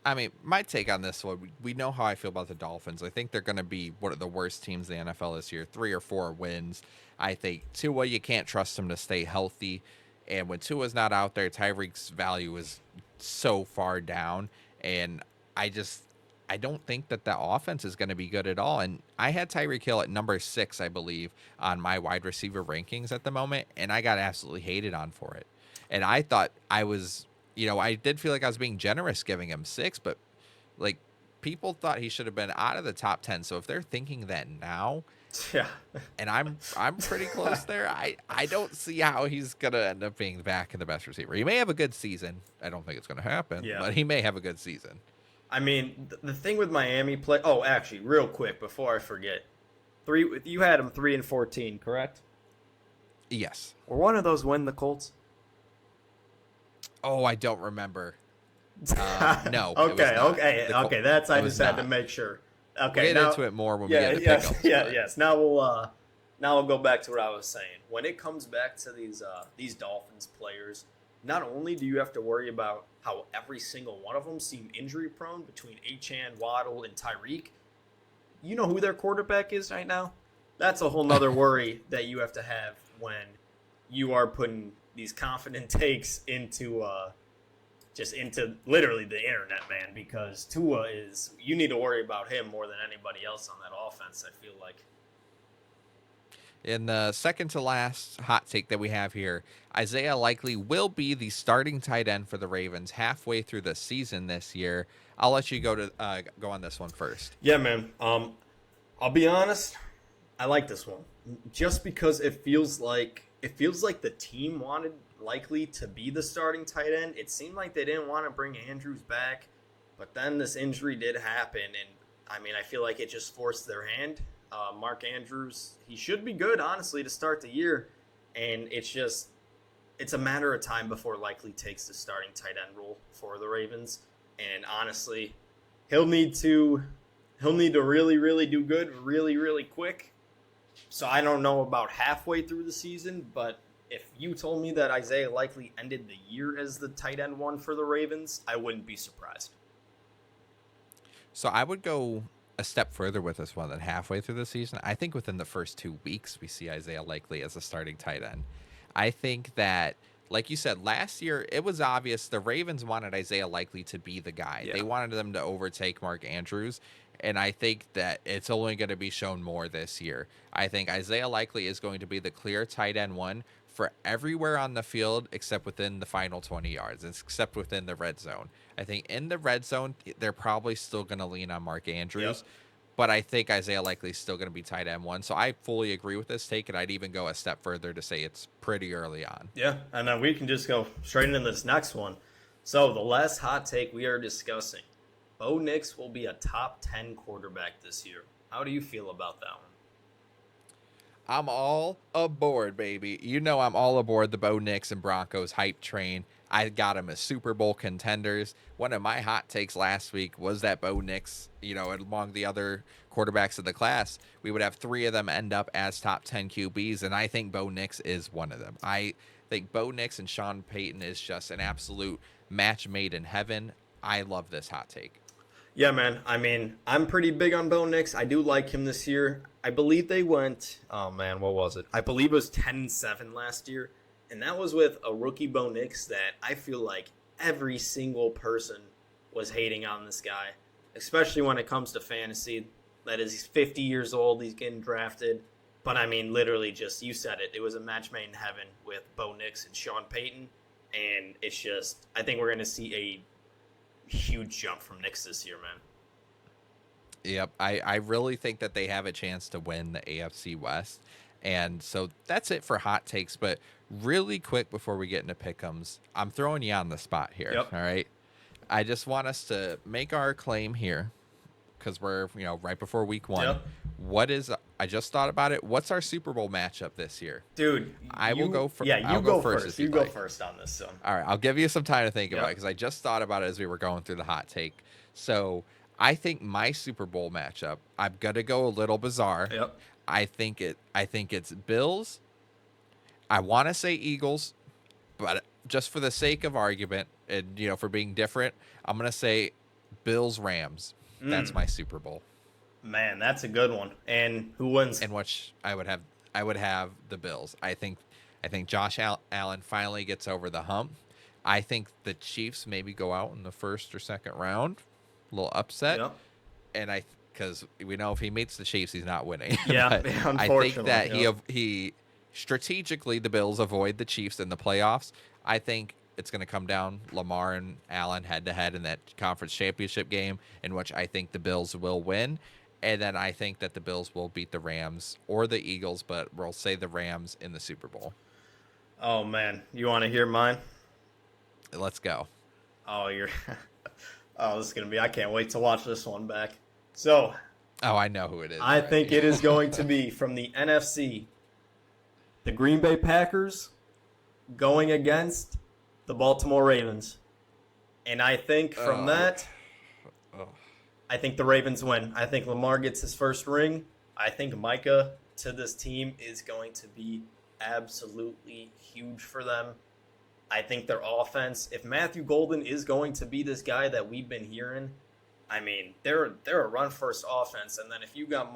I mean, my take on this one, we know how I feel about the Dolphins. I think they're going to be one of the worst teams in the NFL this year, 3 or 4 wins. I think Tua, you can't trust him to stay healthy. And when Tua's not out there, Tyreek's value is so far down. And I don't think that the offense is going to be good at all. And I had Tyreek Hill at number 6, I believe, on my wide receiver rankings at the moment. And I got absolutely hated on for it. And I thought I was... I did feel like I was being generous giving him 6, but like people thought he should have been out of the top 10. So if they're thinking that now, yeah, and I'm pretty close there, I don't see how he's gonna end up being back in the best receiver. He may have a good season. I don't think it's gonna happen, but he may have a good season. I mean, the thing with Miami play. Oh, actually, real quick before I forget, you had him 3-14, correct? Yes. Were one of those win the Colts? Oh, I don't remember. No. Okay. That's I just had to make sure. Okay, we'll get into it more when we get to pickups. Yes. Now we'll go back to what I was saying. When it comes back to these Dolphins players, not only do you have to worry about how every single one of them seem injury prone between Achane, Waddle, and Tyreek. You know who their quarterback is right now? That's a whole nother worry that you have to have when you are putting these confident takes into literally the internet, man, because Tua you need to worry about him more than anybody else on that offense, I feel like. In the second to last hot take that we have here, Isaiah Likely will be the starting tight end for the Ravens halfway through the season this year. I'll let you go on this one first. Yeah, man. I'll be honest, I like this one just because it feels like the team wanted Likely to be the starting tight end. It seemed like they didn't want to bring Andrews back, but then this injury did happen, and I mean, I feel like it just forced their hand. Mark Andrews, he should be good, honestly, to start the year, and it's a matter of time before Likely takes the starting tight end role for the Ravens, and honestly, he'll need to really, really do good really, really quick. So I don't know about halfway through the season, but if you told me that Isaiah Likely ended the year as the tight end 1 for the Ravens, I wouldn't be surprised. So I would go a step further with this one than halfway through the season. I think within the first 2 weeks, we see Isaiah Likely as a starting tight end. I think that, like you said, last year, it was obvious the Ravens wanted Isaiah Likely to be the guy. Yeah. They wanted them to overtake Mark Andrews. And I think that it's only going to be shown more this year. I think Isaiah Likely is going to be the clear tight end 1 for everywhere on the field except within the final 20 yards, except within the red zone. I think in the red zone, they're probably still going to lean on Mark Andrews. Yep. But I think Isaiah Likely is still going to be tight end one. So I fully agree with this take, and I'd even go a step further to say it's pretty early on. Yeah, and then we can just go straight into this next one. So the last hot take we are discussing, Bo Nix will be a top 10 quarterback this year. How do you feel about that one? I'm all aboard, baby. You know I'm all aboard the Bo Nix and Broncos hype train. I got him as Super Bowl contenders. One of my hot takes last week was that Bo Nix, among the other quarterbacks of the class, we would have 3 of them end up as top 10 QBs, and I think Bo Nix is one of them. I think Bo Nix and Sean Payton is just an absolute match made in heaven. I love this hot take. Yeah, man. I mean, I'm pretty big on Bo Nix. I do like him this year. I believe they went, what was it? I believe it was 10-7 last year. And that was with a rookie Bo Nix that I feel like every single person was hating on this guy, especially when it comes to fantasy. That is, he's 50 years old. He's getting drafted. But, I mean, literally just, you said it. It was a match made in heaven with Bo Nix and Sean Payton. And it's just, I think we're going to see a huge jump from Nix this year, man. Yep, I really think that they have a chance to win the AFC West. And so that's it for hot takes. But really quick before we get into pick'ems, I'm throwing you on the spot here. Yep. All right. I just want us to make our claim here because we're, right before week 1. Yep. I just thought about it. What's our Super Bowl matchup this year? Dude, I will go first. Yeah, you go first. You go first on this one. All right. I'll give you some time to think about it because I just thought about it as we were going through the hot take. So I think my Super Bowl matchup, I'm going to go a little bizarre. Yep. I think it's Bills. I want to say Eagles, but just for the sake of argument and for being different, I'm going to say Bills Rams. That's my Super Bowl. Man, that's a good one. And who wins? In which I would have the Bills. I think Josh Allen finally gets over the hump. I think the Chiefs maybe go out in the first or second round, a little upset. Yep. And because we know if he meets the Chiefs, he's not winning. Yeah, unfortunately. I think that he strategically, the Bills avoid the Chiefs in the playoffs. I think it's going to come down Lamar and Allen head-to-head in that conference championship game, in which I think the Bills will win. And then I think that the Bills will beat the Rams or the Eagles, but we'll say the Rams in the Super Bowl. Oh, man. You want to hear mine? Let's go. Oh, this is going to be... I can't wait to watch this one back. So... Oh, I know who it is. I think it is going to be from the NFC, the Green Bay Packers going against the Baltimore Ravens. And I think from that, I think the Ravens win. I think Lamar gets his first ring. I think Micah to this team is going to be absolutely huge for them. I think their offense, if Matthew Golden is going to be this guy that we've been hearing, I mean, they're a run-first offense. And then if you got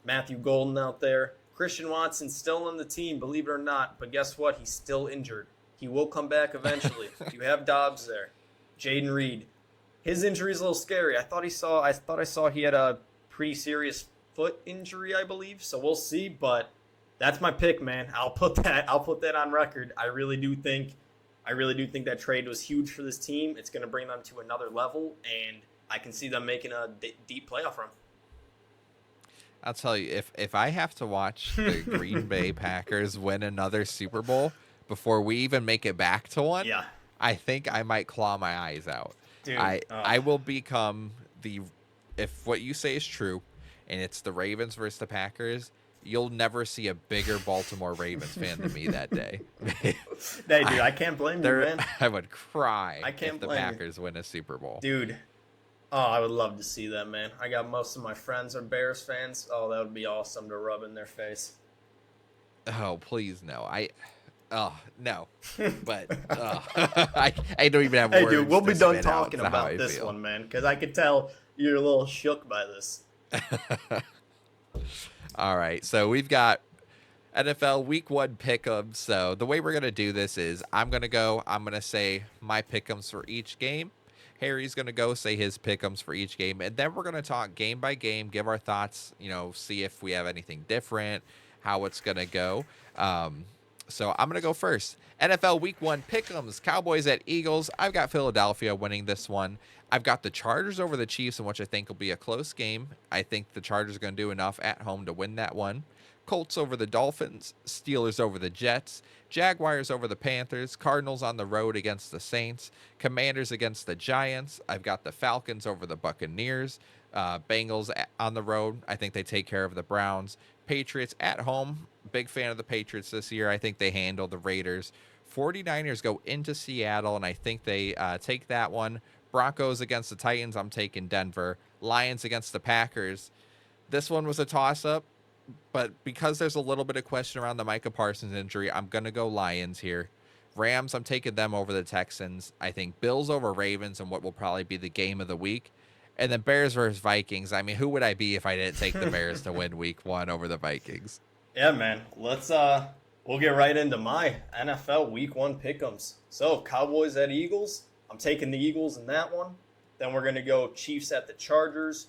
Matthew Golden out there, Christian Watson's still on the team, believe it or not. But guess what? He's still injured. He will come back eventually. You have Dobbs there. Jaden Reed. His injury is a little scary. I thought I saw he had a pretty serious foot injury, I believe. So we'll see. But that's my pick, man. I'll put that on record. I really do think that trade was huge for this team. It's going to bring them to another level, and I can see them making a deep playoff run. I'll tell you, if I have to watch the Green Bay Packers win another Super Bowl before we even make it back to one, I think I might claw my eyes out. Dude, I will become if what you say is true, and it's the Ravens versus the Packers, you'll never see a bigger Baltimore Ravens fan than me that day. Hey, dude, I can't blame you, man. I would cry if the Packers win a Super Bowl. Dude, I would love to see that, man. I got most of my friends are Bears fans. Oh, that would be awesome to rub in their face. Oh, please, no. No. But I don't even have words. Hey, dude, we'll be done talking about about this one, man, because I could tell you're a little shook by this. All right, so we've got NFL Week 1 pick'ems. So the way we're going to do this is I'm going to say my pick'ems for each game. Harry's going to go say his pick'ems for each game. And then we're going to talk game by game, give our thoughts, see if we have anything different, how it's going to go. So I'm going to go first. NFL Week 1 pick'ems, Cowboys at Eagles. I've got Philadelphia winning this one. I've got the Chargers over the Chiefs, in which I think will be a close game. I think the Chargers are going to do enough at home to win that one. Colts over the Dolphins, Steelers over the Jets, Jaguars over the Panthers, Cardinals on the road against the Saints, Commanders against the Giants. I've got the Falcons over the Buccaneers, Bengals on the road. I think they take care of the Browns. Patriots at home. Big fan of the Patriots this year. I think they handle the Raiders. 49ers go into Seattle, and I think they take that one. Broncos against the Titans. I'm taking Denver. Lions against the Packers. This one was a toss-up, but because there's a little bit of question around the Micah Parsons injury, I'm going to go Lions here. Rams, I'm taking them over the Texans. I think Bills over Ravens and what will probably be the game of the week. And then Bears versus Vikings. I mean, who would I be if I didn't take the Bears to win week 1 over the Vikings? Yeah, man. We'll get right into my NFL Week 1 pick'ems. So, Cowboys at Eagles. I'm taking the Eagles in that one. Then we're going to go Chiefs at the Chargers.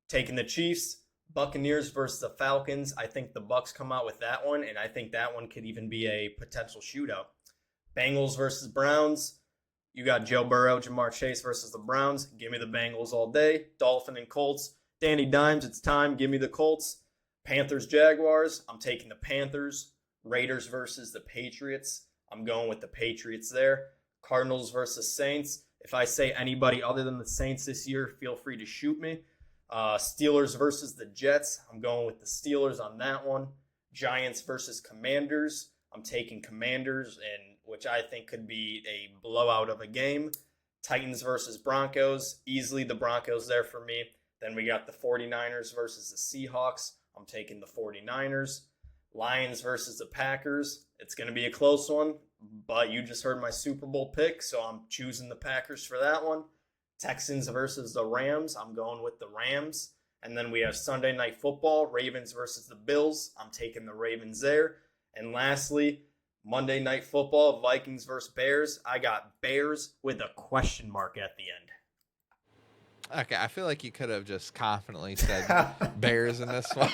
Taking the Chiefs. Buccaneers versus the Falcons. I think the Bucs come out with that one, and I think that one could even be a potential shootout. Bengals versus Browns. You got Joe Burrow, Jamar Chase versus the Browns. Give me the Bengals all day. Dolphin and Colts. Danny Dimes, it's time. Give me the Colts. Panthers, Jaguars. I'm taking the Panthers. Raiders versus the Patriots. I'm going with the Patriots there. Cardinals versus Saints. If I say anybody other than the Saints this year, feel free to shoot me. Steelers versus the Jets. I'm going with the Steelers on that one. Giants versus Commanders. I'm taking Commanders, and which I think could be a blowout of a game. Titans versus Broncos. Easily the Broncos there for me. Then we got the 49ers versus the Seahawks. I'm taking the 49ers. Lions versus the Packers. It's going to be a close one, but you just heard my Super Bowl pick, so I'm choosing the Packers for that one. Texans versus the Rams. I'm going with the Rams. And then we have Sunday Night Football, Ravens versus the Bills. I'm taking the Ravens there. And lastly, Monday Night Football, Vikings versus Bears. I got Bears with a question mark at the end. Okay, I feel like you could have just confidently said Bears in this one.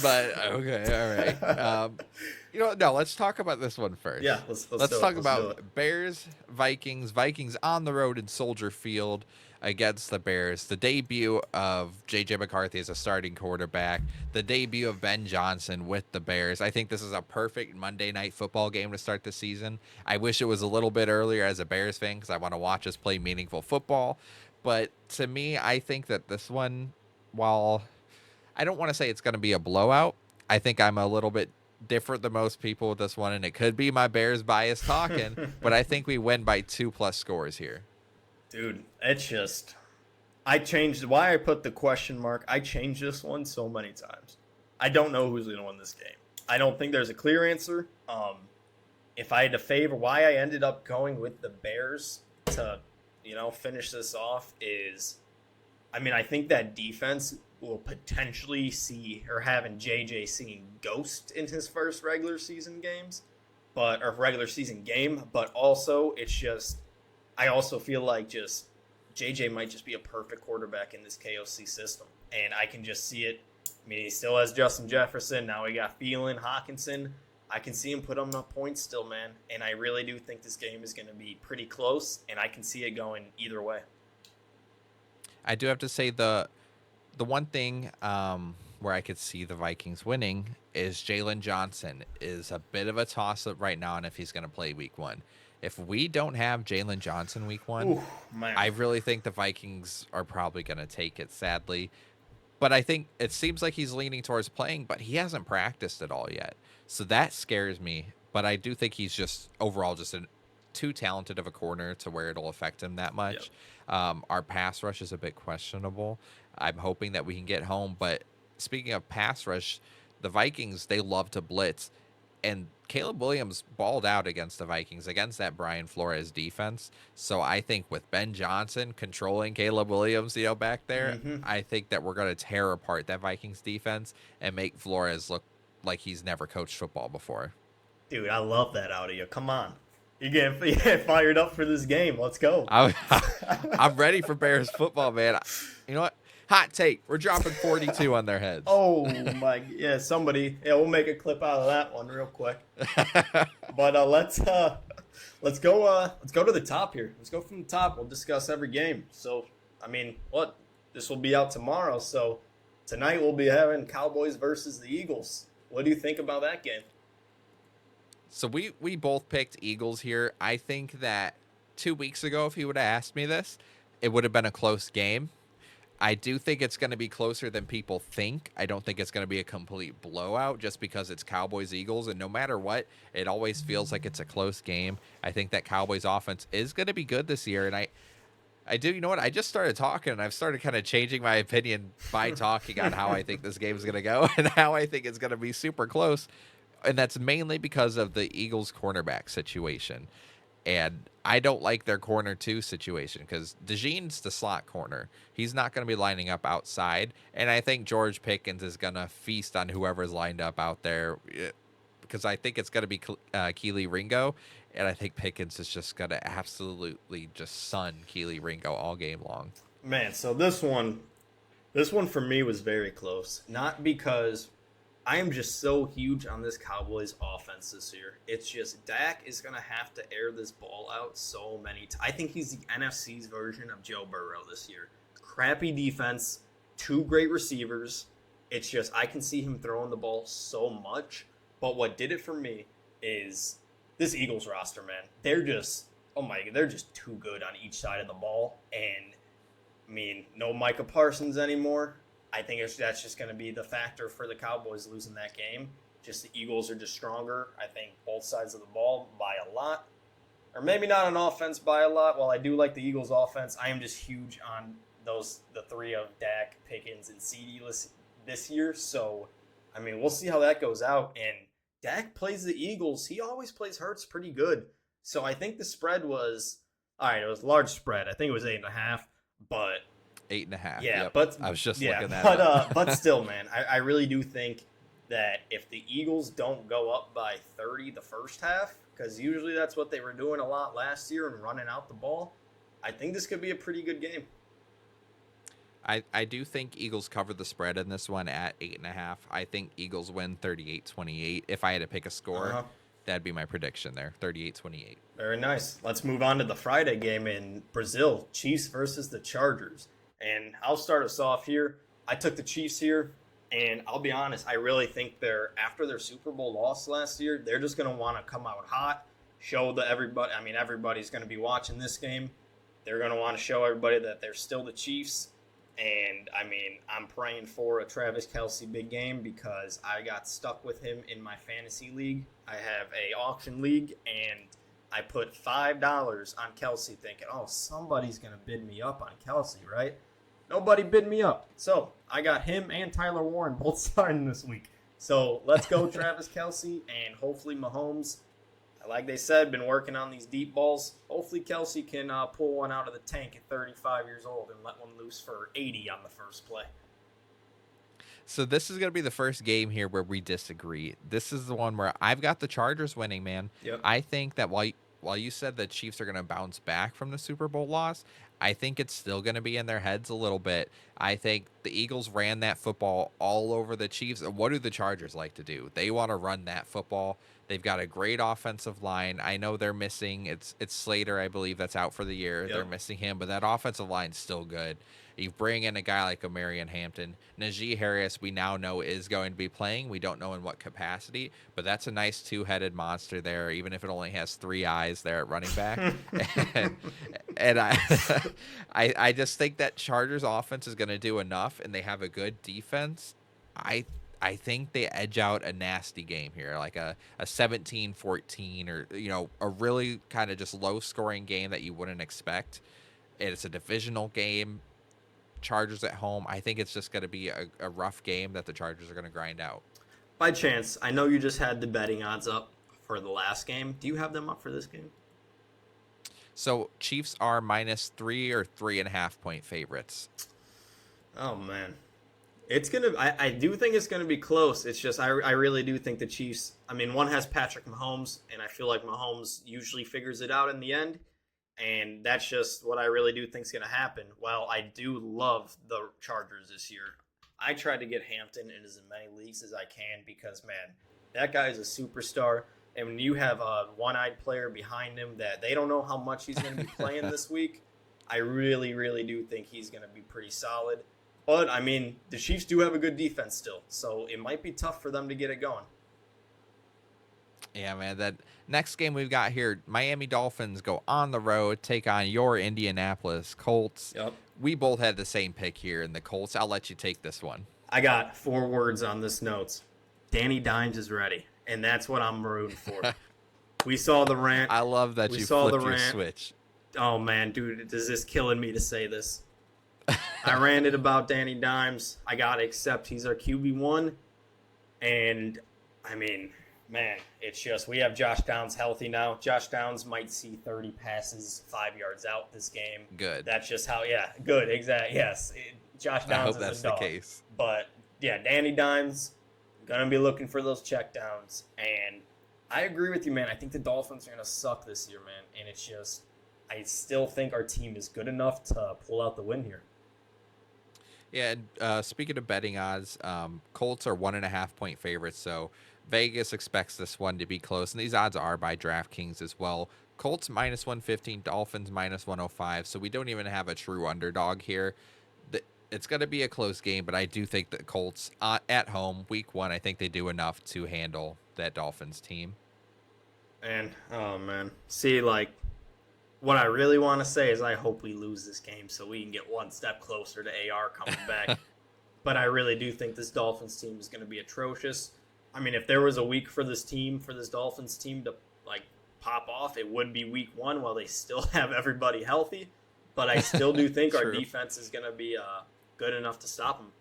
But, okay, all right. No, let's talk about this one first. Yeah, let's talk about Bears, Vikings on the road in Soldier Field against the Bears. The debut of J.J. McCarthy as a starting quarterback. The debut of Ben Johnson with the Bears. I think this is a perfect Monday Night Football game to start the season. I wish it was a little bit earlier as a Bears fan because I want to watch us play meaningful football. But to me, I think that this one, while I don't want to say it's going to be a blowout, I think I'm a little bit different than most people with this one, and it could be my Bears bias talking, but I think we win by 2+ scores here. Dude, it's just, I changed why I put the question mark. I changed this one so many times. I don't know who's going to win this game. I don't think there's a clear answer. If I had to favor why I ended up going with the Bears to, finish this off is, I think that defense will potentially see or having JJ seeing ghost in his first regular season game, but also it's just, I also feel like just JJ might just be a perfect quarterback in this KOC system, and I can just see it. He still has Justin Jefferson. Now we got Thielen, Hawkinson. I can see him put up points still, man, and I really do think this game is going to be pretty close, and I can see it going either way. I do have to say the one thing where I could see the Vikings winning is Jalen Johnson is a bit of a toss-up right now on if he's going to play week 1. If we don't have Jalen Johnson week 1, I really think the Vikings are probably going to take it, sadly. But I think it seems like he's leaning towards playing, but he hasn't practiced at all yet. So that scares me. But I do think he's just overall just too talented of a corner to where it'll affect him that much. Yep. Our pass rush is a bit questionable. I'm hoping that we can get home. But speaking of pass rush, the Vikings, they love to blitz. And Caleb Williams balled out against the Vikings, against that Brian Flores defense. So I think with Ben Johnson controlling Caleb Williams, back there, I think that we're going to tear apart that Vikings defense and make Flores look like he's never coached football before. Dude, I love that out of you. Come on. You're getting fired up for this game. Let's go. I'm ready for Bears football, man. You know what? Hot take. We're dropping 42 on their heads. Oh my, yeah, somebody. Yeah, we'll make a clip out of that one real quick. But let's go to the top here. Let's go from the top. We'll discuss every game. So, I mean, this will be out tomorrow. So, tonight we'll be having Cowboys versus the Eagles. What do you think about that game? So we both picked Eagles here. I think that 2 weeks ago, if you would have asked me this, it would have been a close game. I do think it's going to be closer than people think. I don't think it's going to be a complete blowout just because it's Cowboys-Eagles, and no matter what, it always feels like it's a close game. I think that Cowboys offense is going to be good this year, and I do, you know what? I just started talking, and I've started kind of changing my opinion by talking on how I think this game is going to go and how I think it's going to be super close, and that's mainly because of the Eagles' cornerback situation. And I don't like their corner 2 situation because DeJean's the slot corner. He's not going to be lining up outside. And I think George Pickens is going to feast on whoever's lined up out there because I think it's going to be Keely Ringo. And I think Pickens is just going to absolutely just sun Keely Ringo all game long. Man, so this one for me was very close. Not because I am just so huge on this Cowboys offense this year. It's just Dak is going to have to air this ball out so many times. I think he's the NFC's version of Joe Burrow this year. Crappy defense, 2 great receivers. It's just I can see him throwing the ball so much. But what did it for me is this Eagles roster, man. They're just, they're just too good on each side of the ball. And, I mean, no Micah Parsons anymore. I think that's just going to be the factor for the Cowboys losing that game. Just the Eagles are just stronger. I think both sides of the ball by a lot. Or maybe not on offense by a lot. While I do like the Eagles offense, I am just huge on the 3 of Dak, Pickens, and CeeDee this year. So, I mean, we'll see how that goes out. And Dak plays the Eagles. He always plays Hurts pretty good. So I think the spread was, it was a large spread. I think it was 8.5, but 8.5. Yeah, yep. but I was just looking at but still, man, I really do think that if the Eagles don't go up by 30 the first half, because usually that's what they were doing a lot last year and running out the ball, I think this could be a pretty good game. I do think Eagles cover the spread in this one at 8.5. I think Eagles win 38-28. If I had to pick a score, that'd be my prediction there, 38-28. Very nice. Let's move on to the Friday game in Brazil, Chiefs versus the Chargers. And I'll start us off here. I took the Chiefs here, and I'll be honest, I really think after their Super Bowl loss last year, they're just going to want to come out hot, show everybody. I mean, everybody's going to be watching this game. They're going to want to show everybody that they're still the Chiefs. And, I mean, I'm praying for a Travis Kelce big game because I got stuck with him in my fantasy league. I have a auction league, and I put $5 on Kelce thinking, somebody's going to bid me up on Kelce, right? Nobody bid me up. So I got him and Tyler Warren both starting this week. So let's go Travis Kelce and hopefully Mahomes. Like they said, been working on these deep balls. Hopefully Kelce can pull one out of the tank at 35 years old and let one loose for 80 on the first play. So this is going to be the first game here where we disagree. This is the one where I've got the Chargers winning, man. Yep. I think that while you said the Chiefs are going to bounce back from the Super Bowl loss, I think it's still going to be in their heads a little bit. I think the Eagles ran that football all over the Chiefs. And what do the Chargers like to do? They want to run that football. They've got a great offensive line. I know they're missing. It's Slater, I believe, that's out for the year. Yep. They're missing him, but that offensive line's still good. You bring in a guy like Marion Hampton. Najee Harris, we now know, is going to be playing. We don't know in what capacity, but that's a nice 2-headed monster there, even if it only has 3 eyes there at running back. and I just think that Chargers offense is going to do enough, and they have a good defense. I think they edge out a nasty game here, like a 17-14 or, a really kind of just low-scoring game that you wouldn't expect. And it's a divisional game. Chargers at home. I think it's just going to be a rough game that the Chargers are going to grind out. By chance, I know you just had the betting odds up for the last game. Do you have them up for this game? So Chiefs are -3 or 3.5 point favorites. Oh, man. It's going to, I do think it's going to be close. It's just, I really do think the Chiefs, I mean, one has Patrick Mahomes, and I feel like Mahomes usually figures it out in the end. And that's just what I really do think is going to happen. While I do love the Chargers this year, I try to get Hampton in as many leagues as I can because, man, that guy is a superstar. And when you have a one-eyed player behind him that they don't know how much he's going to be playing this week, I really, really do think he's going to be pretty solid. But, I mean, the Chiefs do have a good defense still, so it might be tough for them to get it going. Yeah, man, that next game we've got here, Miami Dolphins go on the road, take on your Indianapolis Colts. Yep. We both had the same pick here in the Colts. I'll let you take this one. I got 4 words on this notes. Danny Dimes is ready, and that's what I'm rooting for. We saw the rant. I love that you flipped your switch. Oh, man, dude, is this killing me to say this? I ranted about Danny Dimes. I got to accept he's our QB1. And, I mean, man, it's just we have Josh Downs healthy now. Josh Downs might see 30 passes 5 yards out this game. Good. That's just how, yeah, good, exactly. Yes, Josh Downs I hope is that's a the dog. case. But, yeah, Danny Dimes, going to be looking for those checkdowns. And I agree with you, man. I think the Dolphins are going to suck this year, man. And it's just, I still think our team is good enough to pull out the win here. Yeah, speaking of betting odds, Colts are 1.5 point favorites, so Vegas expects this one to be close, and these odds are by DraftKings as well. Colts minus 115, Dolphins minus 105, so we don't even have a true underdog here. It's going to be a close game, but I do think the Colts at home, week 1, I think they do enough to handle that Dolphins team. And, oh, man. See, like, what I really want to say is I hope we lose this game so we can get one step closer to AR coming back. But I really do think this Dolphins team is going to be atrocious. I mean, if there was a week for this Dolphins team to, like, pop off, it would be week 1 while they still have everybody healthy. But I still do think our defense is going to be good enough to stop them.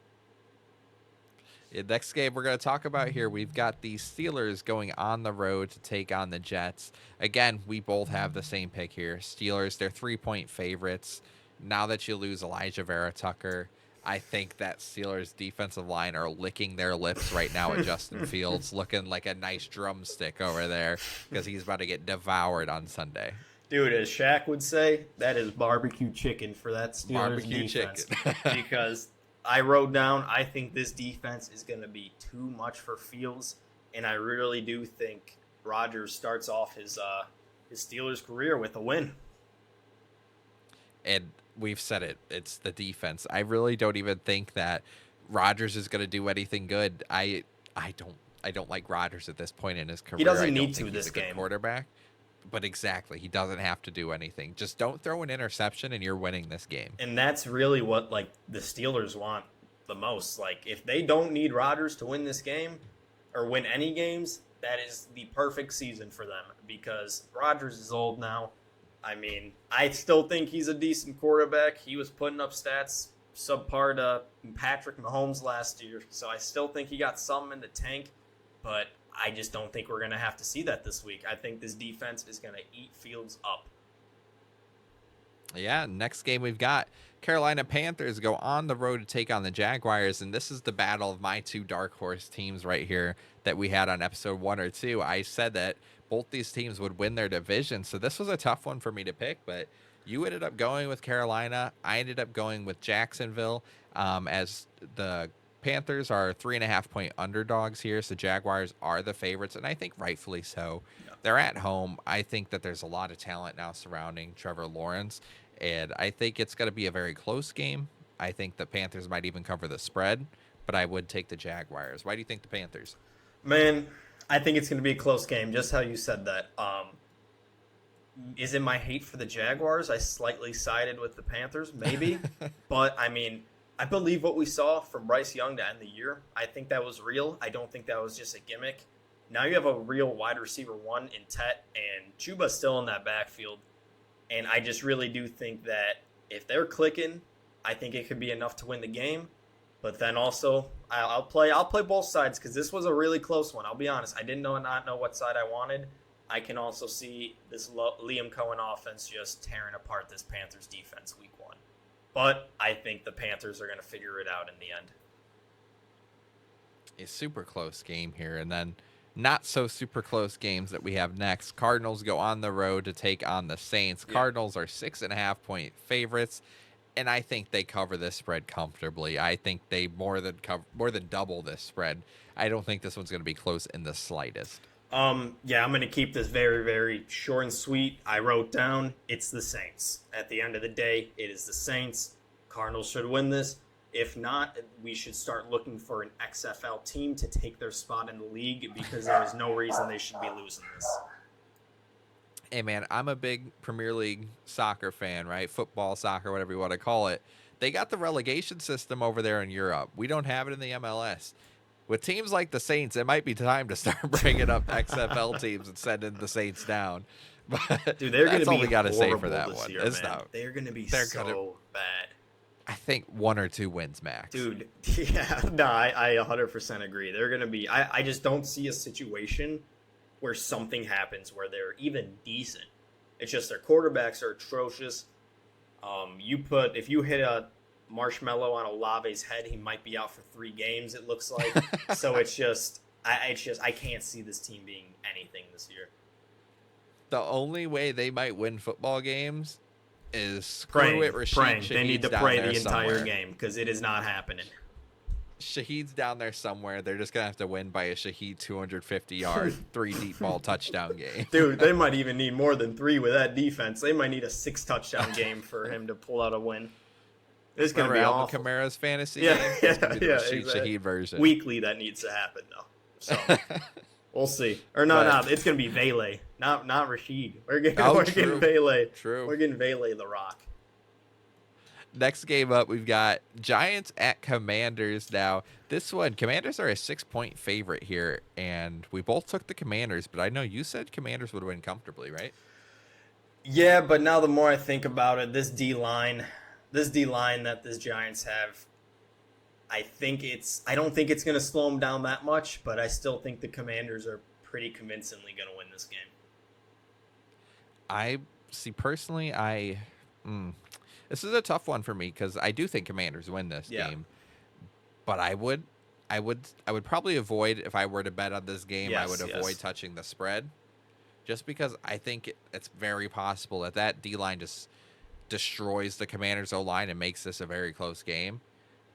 Yeah, next game we're going to talk about here, we've got the Steelers going on the road to take on the Jets. Again, we both have the same pick here. Steelers, they're 3-point favorites. Now that you lose Elijah Vera Tucker, I think that Steelers defensive line are licking their lips right now at Justin Fields, looking like a nice drumstick over there because he's about to get devoured on Sunday. Dude, as Shaq would say, that is barbecue chicken for that Steelers Barbecue defense. chicken. Because I wrote down, I think this defense is going to be too much for Fields, and I really do think Rodgers starts off his Steelers career with a win. And we've said it, it's the defense. I really don't even think that Rodgers is going to do anything good. I don't like Rodgers at this point in his career. He doesn't I don't need think to this he's a good game. quarterback. But exactly, he doesn't have to do anything. Just don't throw an interception and you're winning this game. And that's really what, like, the Steelers want the most. Like, if they don't need Rodgers to win this game or win any games, that is the perfect season for them because Rodgers is old now. I mean, I still think he's a decent quarterback. He was putting up stats subpar to Patrick Mahomes last year, so I still think he got something in the tank, but I just don't think we're going to have to see that this week. I think this defense is going to eat Fields up. Yeah, next game we've got Carolina Panthers go on the road to take on the Jaguars, and this is the battle of my 2 dark horse teams right here that we had on episode 1 or 2. I said that both these teams would win their division, so this was a tough one for me to pick, but you ended up going with Carolina. I ended up going with Jacksonville as the Panthers are 3.5 point underdogs here, so Jaguars are the favorites, and I think rightfully so. Yeah. They're at home. I think that there's a lot of talent now surrounding Trevor Lawrence, and I think it's going to be a very close game. I think the Panthers might even cover the spread, but I would take the Jaguars. Why do you think the Panthers? Man, I think it's going to be a close game, just how you said that. Is it my hate for the Jaguars? I slightly sided with the Panthers, maybe. But, I mean, I believe what we saw from Bryce Young to end the year. I think that was real. I don't think that was just a gimmick. Now you have a real wide receiver 1 in Tet, and Chuba's still in that backfield. And I just really do think that if they're clicking, I think it could be enough to win the game. But then also, I'll play both sides because this was a really close one. I'll be honest. I did not know what side I wanted. I can also see this Liam Cohen offense just tearing apart this Panthers defense week 1. But I think the Panthers are going to figure it out in the end. A super close game here. And then not so super close games that we have next. Cardinals go on the road to take on the Saints. Yeah. Cardinals are 6.5-point favorites, and I think they cover this spread comfortably. I think they more than double this spread. I don't think this one's going to be close in the slightest. Yeah, I'm going to keep this very, very short and sweet. I wrote down it's the Saints. At the end of the day, it is the Saints. Cardinals should win this. If not, we should start looking for an XFL team to take their spot in the league because there is no reason they should be losing this. Hey, man, I'm a big Premier League soccer fan, right? Football, soccer, whatever you want to call it. They got the relegation system over there in Europe. We don't have it in the MLS. With teams like the Saints, it might be time to start bringing up XFL teams and sending the Saints down. But dude, they're going to be all we got to say for horrible that this one. year, It's man. not, They're going to be so bad. I think 1 or 2 wins max. Dude, yeah, no, I 100% agree. They're going to be. I just don't see a situation where something happens where they're even decent. It's just their quarterbacks are atrocious. If you hit a marshmallow on Olave's head, he might be out for 3 games. It looks like. So I can't see this team being anything this year. The only way they might win football games is Praying. Rashid. They need to Shahid's pray down the there entire somewhere. game because it is not happening. Shahid's down there somewhere. They're just gonna have to win by a Shahid 250-yard 3 deep ball touchdown game. Dude, they might even need more than 3 with that defense. They might need a 6 touchdown game for him to pull out a win. It's going to be Alvin awful. Kamara's fantasy Yeah, game? yeah, It's gonna be the Rashid exactly. Shaheed version. Weekly that needs to happen though. So we'll see. Or no, it's going to be Vele, not Rashid. We're getting Vele. True. We're getting Vele the Rock. Next game up, we've got Giants at Commanders. Now, this one, Commanders are a 6-point favorite here, and we both took the Commanders, but I know you said Commanders would win comfortably, right? Yeah, but now the more I think about it, this D-line that this Giants have, I don't think it's going to slow them down that much, but I still think the Commanders are pretty convincingly going to win this game. I see, personally, this is a tough one for me because I do think Commanders win this game, but I would probably avoid, if I were to bet on this game, I would avoid touching the spread, just because I think it's very possible that D-line just destroys the Commanders' O-line and makes this a very close game.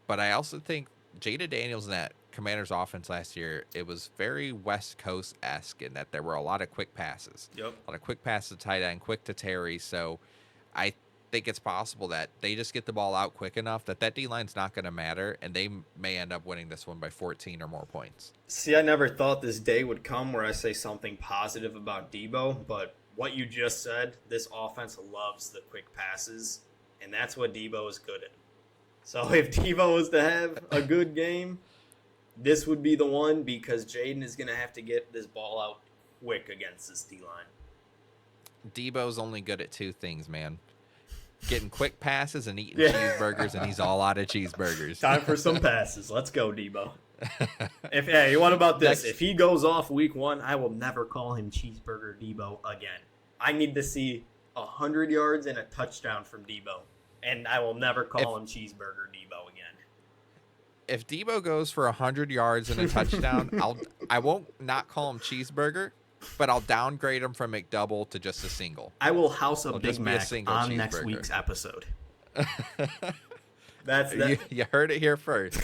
But I also think Jada Daniels and that Commanders offense last year, it was very West Coast-esque in that there were a lot of quick passes. Yep. A lot of quick passes to tight end, quick to Terry. So I think it's possible that they just get the ball out quick enough that D-line's not going to matter, and they may end up winning this one by 14 or more points. See, I never thought this day would come where I say something positive about Debo, but what you just said, this offense loves the quick passes, and that's what Debo is good at. So if Debo was to have a good game, this would be the one because Jaden is going to have to get this ball out quick against this D-line. Debo's only good at 2 things, man. Getting quick passes and eating cheeseburgers, and he's all out of cheeseburgers. Time for some passes. Let's go, Debo. What about this? If he goes off week 1, I will never call him Cheeseburger Debo again. I need to see 100 yards and a touchdown from Debo, and I will never call him Cheeseburger Debo again. If Debo goes for 100 yards and a touchdown, I won't not call him Cheeseburger, but I'll downgrade him from McDouble to just a single. I will house a Big Mac on next cheeseburger. week's episode. You heard it here first.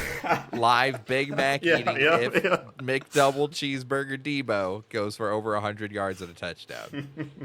Live Big Mac eating if McDouble cheeseburger Debo goes for over 100 yards and a touchdown.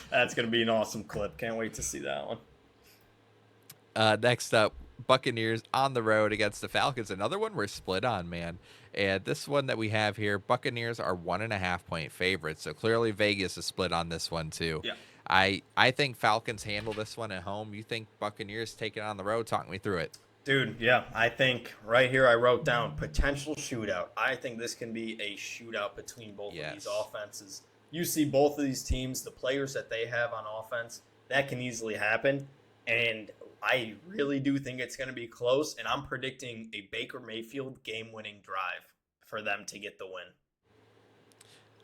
That's going to be an awesome clip. Can't wait to see that one. Next up, Buccaneers on the road against the Falcons. Another one we're split on, man. And this one that we have here, Buccaneers are 1.5-point favorites. So clearly Vegas is split on this one too. Yeah. I think Falcons handle this one at home. You think Buccaneers take it on the road? Talk me through it. Dude, yeah. I think right here I wrote down potential shootout. I think this can be a shootout between both of these offenses. You see both of these teams, the players that they have on offense, that can easily happen. And I really do think it's going to be close, and I'm predicting a Baker Mayfield game-winning drive for them to get the win.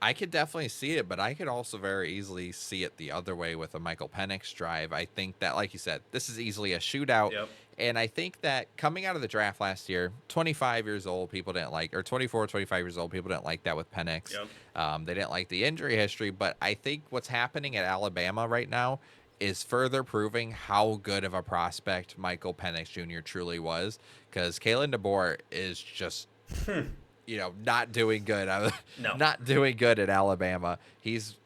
I could definitely see it, but I could also very easily see it the other way with a Michael Penix drive. I think that, like you said, this is easily a shootout. Yep. And I think that coming out of the draft last year, 25 years old, people didn't like, or 24, 25 years old, people didn't like that with Penix. Yep. They didn't like the injury history. But I think what's happening at Alabama right now is further proving how good of a prospect Michael Penix Jr. truly was. Because Kalen DeBoer is just not doing good. No. Not doing good at Alabama. He's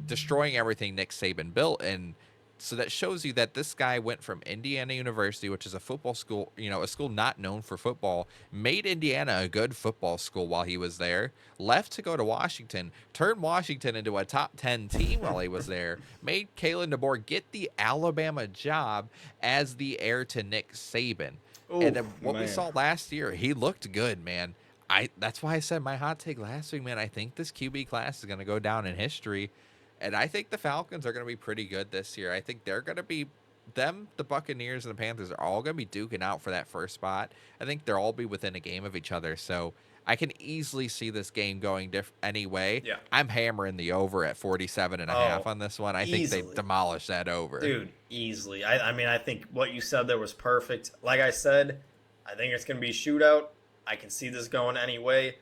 destroying everything Nick Saban built. And so that shows you that this guy went from Indiana University, which is a football school, a school not known for football, made Indiana a good football school while he was there, left to go to Washington, turned Washington into a top 10 team while he was there, made Kalen DeBoer get the Alabama job as the heir to Nick Saban. And then what we saw last year, he looked good, man. That's why I said my hot take last week, man. I think this QB class is going to go down in history, and I think the Falcons are going to be pretty good this year. I think they're going to be the Buccaneers and the Panthers are all going to be duking out for that first spot. I think they'll all be within a game of each other, so I can easily see this game going any way. Yeah. I'm hammering the over at 47.5 on this one. I think they demolish that over. Dude, easily. I mean, I think what you said there was perfect. Like I said, I think it's going to be a shootout. I can see this going any way.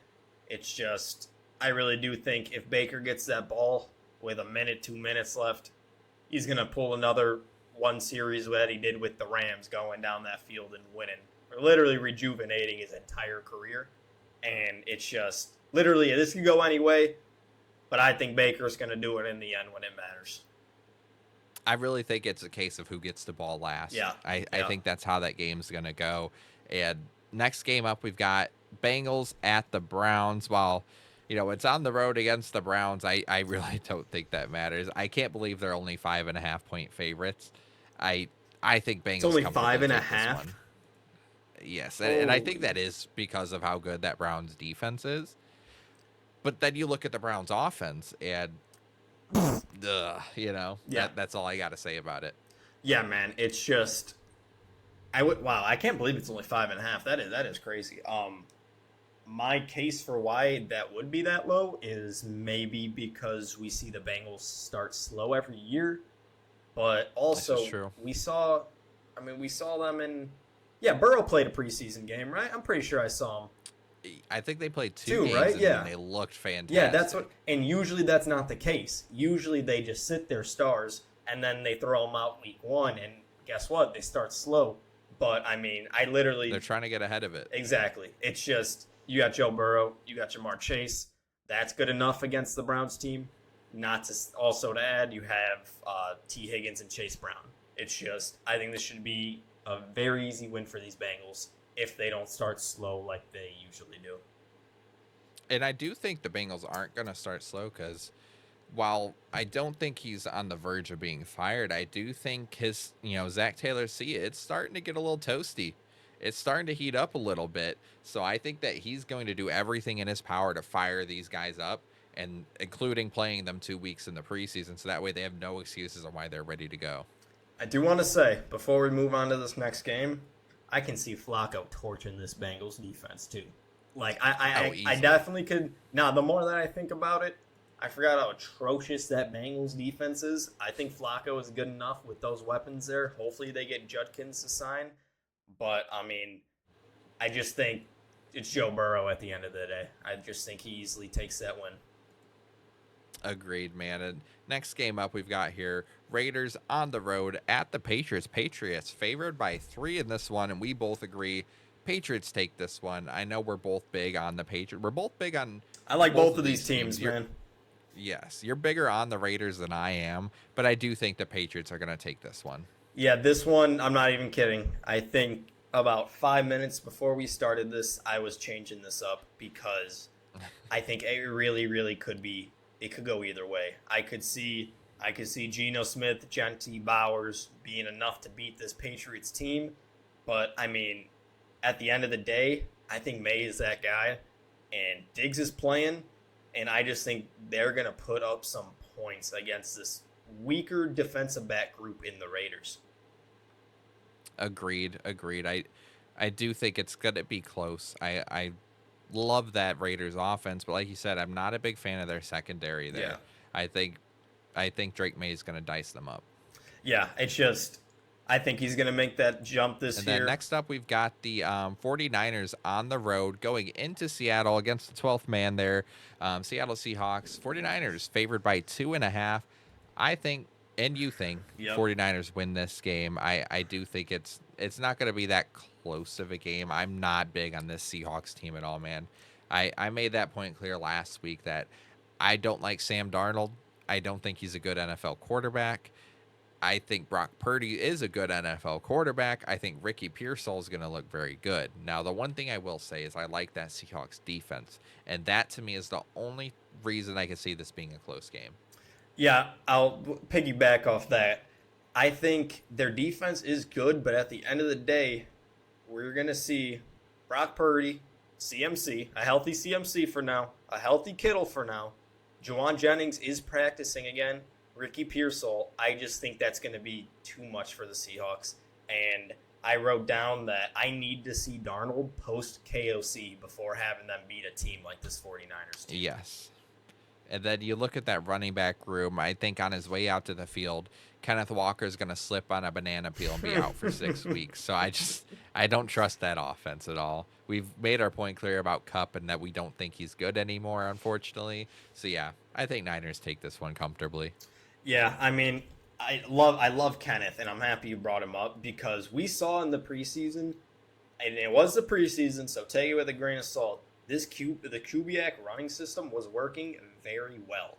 It's just, I really do think if Baker gets that ball with a minute, 2 minutes left, he's going to pull another one series that he did with the Rams, going down that field and winning, or literally rejuvenating his entire career. And it's just, literally, this can go any way, but I think Baker's going to do it in the end when it matters. I really think it's a case of who gets the ball last. Yeah. I think that's how that game's going to go. And next game up, we've got Bengals at the Browns. While, it's on the road against the Browns, I really don't think that matters. I can't believe they're only 5.5-point favorites. I think Bengals. It's only 5.5. Yes, and I think that is because of how good that Browns defense is. But then you look at the Browns offense, and that's all I got to say about it. Yeah, man, it's just, I can't believe it's only 5.5. That is crazy. My case for why that would be that low is maybe because we see the Bengals start slow every year, but also we saw them in. Yeah, Burrow played a preseason game, right? I'm pretty sure I saw him. I think they played two games, right? And they looked fantastic. Yeah, that's what. And usually that's not the case. Usually they just sit their stars and then they throw them out week one, and guess what? They start slow. But I mean, they're trying to get ahead of it. Exactly. It's just you got Joe Burrow, you got Jamar Chase. That's good enough against the Browns team. Not to also to add, you have T. Higgins and Chase Brown. It's just I think this should be a very easy win for these Bengals if they don't start slow like they usually do. And I do think the Bengals aren't going to start slow because while I don't think he's on the verge of being fired, I do think his, Zach Taylor, it's starting to get a little toasty. It's starting to heat up a little bit. So I think that he's going to do everything in his power to fire these guys up, and including playing them 2 weeks in the preseason. So that way they have no excuses on why they're ready to go. I do want to say, before we move on to this next game, I can see Flacco torching this Bengals defense too. Like, I definitely could. Now, the more that I think about it, I forgot how atrocious that Bengals defense is. I think Flacco is good enough with those weapons there. Hopefully they get Judkins to sign. But, I mean, I just think it's Joe Burrow at the end of the day. I just think he easily takes that win. Agreed, man. And next game up we've got here, Raiders on the road at the Patriots. Patriots favored by 3 in this one, and we both agree Patriots take this one. I know we're both big on the Patriots. We're both big on. I like both of these teams, man. Yes, you're bigger on the Raiders than I am, but I do think the Patriots are going to take this one. Yeah, this one, I'm not even kidding. I think about 5 minutes before we started this, I was changing this up because I think it really, really could be. It could go either way. I could see Geno Smith, Genty, Bowers being enough to beat this Patriots team. But, I mean, at the end of the day, I think May is that guy. And Diggs is playing. And I just think they're going to put up some points against this weaker defensive back group in the Raiders. Agreed. I do think it's going to be close. I love that Raiders offense, but like you said, I'm not a big fan of their secondary there. Yeah. I think Drake May is going to dice them up. Yeah, it's just I think he's going to make that jump this And then year. next up, we've got the 49ers on the road going into Seattle against the 12th man there. Seattle Seahawks, 49ers favored by 2.5. I think, and you think, Yep. 49ers win this game. I do think it's not going to be that close of a game. I'm not big on this Seahawks team at all, man. I made that point clear last week that I don't like Sam Darnold. I don't think he's a good NFL quarterback. I think Brock Purdy is a good NFL quarterback. I think Ricky Pearsall is going to look very good. Now, the one thing I will say is I like that Seahawks defense, and that to me is the only reason I can see this being a close game. Yeah, I'll piggyback off that. I think their defense is good, but at the end of the day, we're going to see Brock Purdy, CMC, a healthy CMC for now, a healthy Kittle for now. Juwan Jennings is practicing again. Ricky Pearsall, I just think that's going to be too much for the Seahawks. And I wrote down that I need to see Darnold post KOC before having them beat a team like this 49ers team. Yes. And then you look at that running back room. I think on his way out to the field, Kenneth Walker is going to slip on a banana peel and be out for 6 weeks. So I don't trust that offense at all. We've made our point clear about Kupp and that we don't think he's good anymore, unfortunately. So yeah, I think Niners take this one comfortably. Yeah, I mean, I love Kenneth, and I'm happy you brought him up because we saw in the preseason, and it was the preseason, so take it with a grain of salt. The Kubiak running system was working very well.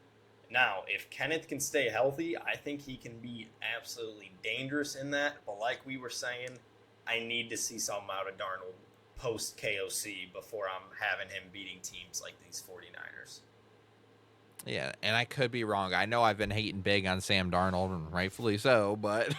Now, if Kenneth can stay healthy, I think he can be absolutely dangerous in that. But like we were saying, I need to see something out of Darnold post KOC before I'm having him beating teams like these 49ers. Yeah, and I could be wrong. I know I've been hating big on Sam Darnold, and rightfully so, but,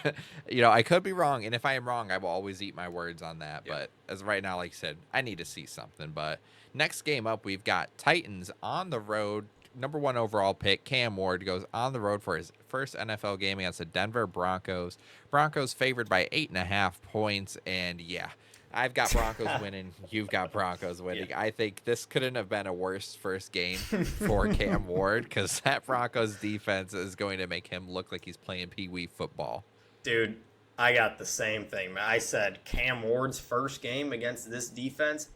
I could be wrong. And if I am wrong, I will always eat my words on that. Yep. But as of right now, like I said, I need to see something. But next game up, we've got Titans on the road. Number 1 overall pick, Cam Ward, goes on the road for his first NFL game against the Denver Broncos. Broncos favored by 8.5 points, and yeah, I've got Broncos winning. You've got Broncos winning. Yeah. I think this couldn't have been a worse first game for Cam Ward because that Broncos defense is going to make him look like he's playing pee-wee football. Dude, I got the same thing, man. I said Cam Ward's first game against this defense, ...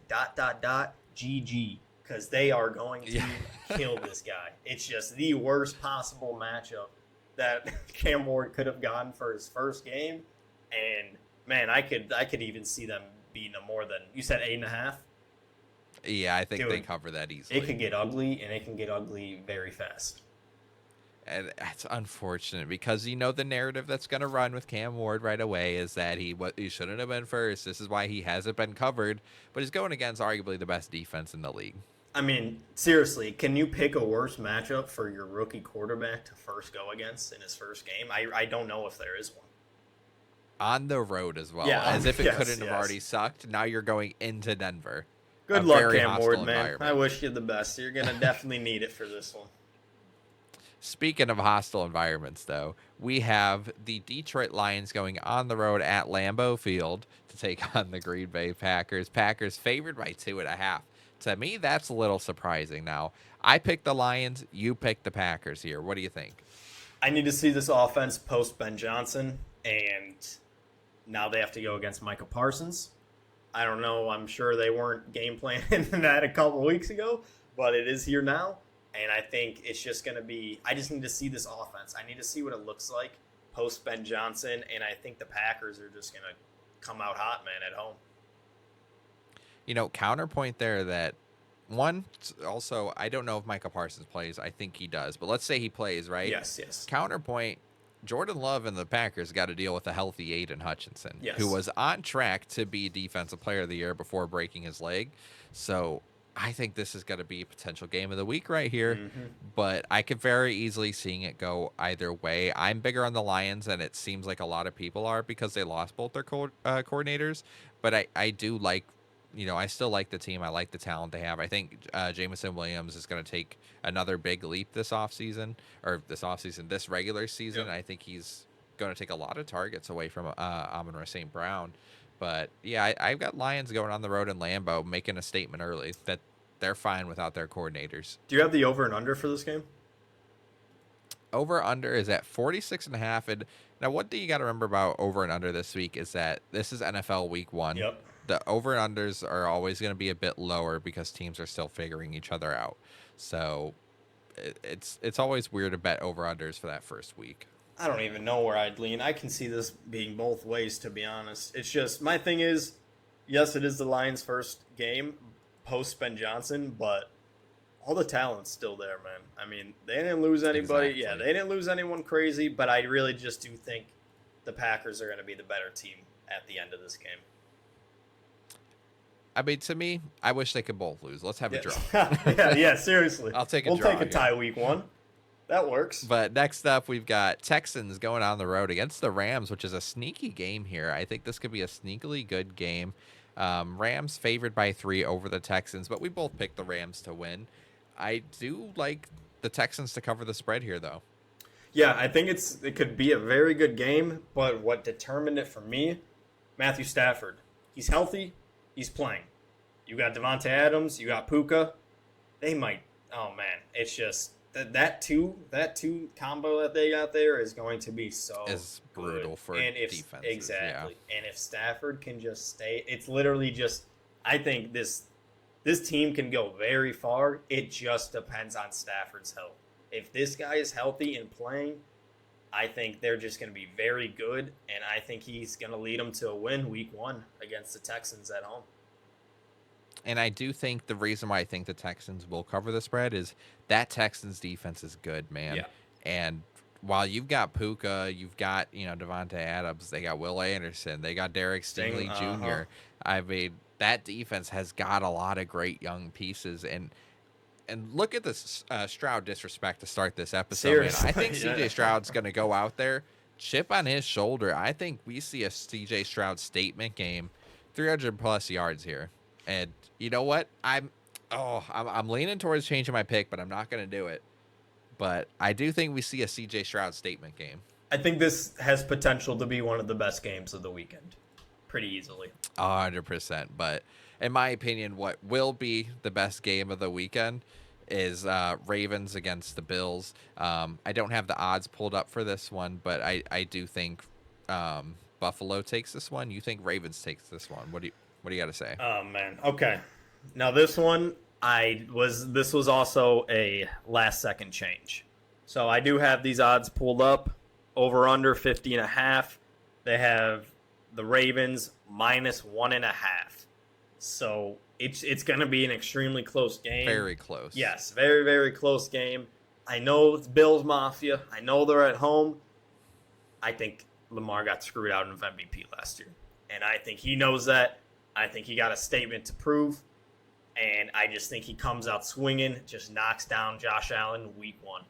GG, because they are going to kill this guy. It's just the worst possible matchup that Cam Ward could have gotten for his first game, and man, I could even see them beating him more than you said 8.5. Yeah, I think they cover that easily. It could get ugly, and it can get ugly very fast. And that's unfortunate because the narrative that's going to run with Cam Ward right away is that he shouldn't have been first. This is why he hasn't been covered, but he's going against arguably the best defense in the league. I mean, seriously, can you pick a worse matchup for your rookie quarterback to first go against in his first game? I don't know if there is one. On the road as well, yeah, as if it couldn't have already sucked. Now you're going into Denver. Good luck, Cam Ward, man. I wish you the best. You're going to definitely need it for this one. Speaking of hostile environments, though, we have the Detroit Lions going on the road at Lambeau Field to take on the Green Bay Packers. Packers favored by 2.5. To me, that's a little surprising. Now, I picked the Lions. You picked the Packers here. What do you think? I need to see this offense post Ben Johnson, and now they have to go against Micah Parsons. I don't know. I'm sure they weren't game planning that a couple weeks ago, but it is here now. And I think it's just going to be – I just need to see this offense. I need to see what it looks like post Ben Johnson, and I think the Packers are just going to come out hot, man, at home. Counterpoint there that one, also, I don't know if Micah Parsons plays. I think he does. But let's say he plays, right? Yes. Counterpoint, Jordan Love and the Packers got to deal with a healthy Aiden Hutchinson, yes, who was on track to be Defensive Player of the Year before breaking his leg. So I think this is going to be a potential game of the week right here. Mm-hmm. But I could very easily seeing it go either way. I'm bigger on the Lions than it seems like a lot of people are because they lost both their coordinators. But I do like, I still like the team. I like the talent they have. I think Jameson Williams is going to take another big leap this regular season. Yep. I think he's going to take a lot of targets away from Amon-Ra St. Brown. But, yeah, I've got Lions going on the road in Lambeau making a statement early that they're fine without their coordinators. Do you have the over and under for this game? Over under is at 46.5. And now one thing you got to remember about over and under this week is that this is NFL week 1. Yep. The over and unders are always going to be a bit lower because teams are still figuring each other out. So it's always weird to bet over unders for that first week. I don't even know where I'd lean. I can see this being both ways, to be honest. It's just, my thing is, yes, it is the Lions' first game post Ben Johnson, but all the talent's still there, man. I mean, they didn't lose anybody. Exactly. Yeah, they didn't lose anyone crazy, but I really just do think the Packers are going to be the better team at the end of this game. I mean, to me, I wish they could both lose. Let's have a draw. yeah, seriously. I'll take a We'll draw take a tie week 1. That works. But next up, we've got Texans going on the road against the Rams, which is a sneaky game here. I think this could be a sneakily good game. Rams favored by 3 over the Texans, but we both picked the Rams to win. I do like the Texans to cover the spread here, though. Yeah, I think it could be a very good game, but what determined it for me, Matthew Stafford. He's healthy. He's playing. You got Devontae Adams. You got Puka. They might. Oh man, it's just that two combo that they got there is going to be so brutal good. For defense. Exactly. Yeah. And if Stafford can just stay, it's literally just. I think this team can go very far. It just depends on Stafford's health. If this guy is healthy and playing, I think they're just going to be very good, and I think he's going to lead them to a win week 1 against the Texans at home. And I do think the reason why I think the Texans will cover the spread is that Texans defense is good, man. Yeah. And while you've got Puka, you've got, Devontae Adams, they got Will Anderson, they got Derek Stingley Jr. I mean, that defense has got a lot of great young pieces. And look at this Stroud disrespect to start this episode. Seriously, man. I think CJ Stroud's going to go out there, chip on his shoulder. I think we see a CJ Stroud statement game, 300-plus yards here. And you know what? I'm leaning towards changing my pick, but I'm not going to do it. But I do think we see a CJ Stroud statement game. I think this has potential to be one of the best games of the weekend, pretty easily. 100%. But in my opinion, what will be the best game of the weekend is Ravens against the Bills. I don't have the odds pulled up for this one, but I do think Buffalo takes this one. You think Ravens takes this one? What do you got to say? Oh man. Okay. Now this one this was also a last second change. So I do have these odds pulled up. Over under 50.5. They have the Ravens -1.5. So it's going to be an extremely close game. Very close. Yes, very, very close game. I know it's Bills Mafia. I know they're at home. I think Lamar got screwed out of MVP last year. And I think he knows that. I think he got a statement to prove. And I just think he comes out swinging, just knocks down Josh Allen week 1.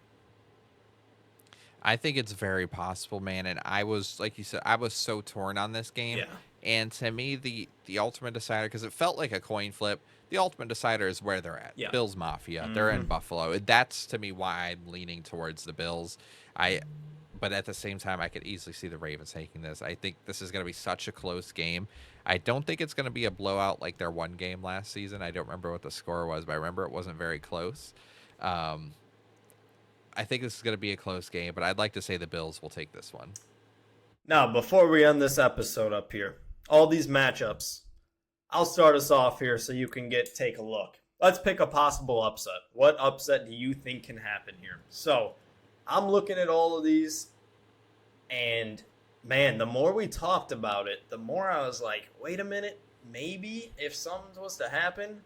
I think it's very possible, man. And I was, like you said, I was so torn on this game. Yeah. And to me, the ultimate decider, because it felt like a coin flip, the ultimate decider is where they're at. Yeah. Bills Mafia. They're in Buffalo. That's, to me, why I'm leaning towards the Bills. But at the same time, I could easily see the Ravens taking this. I think this is going to be such a close game. I don't think it's going to be a blowout like their one game last season. I don't remember what the score was, but I remember it wasn't very close. I think this is going to be a close game, but I'd like to say the Bills will take this one. Now, before we end this episode up here, all these matchups, I'll start us off here so you can take a look. Let's pick a possible upset. What upset do you think can happen here? So, I'm looking at all of these, and man, the more we talked about it, the more I was like, wait a minute, maybe if something was to happen,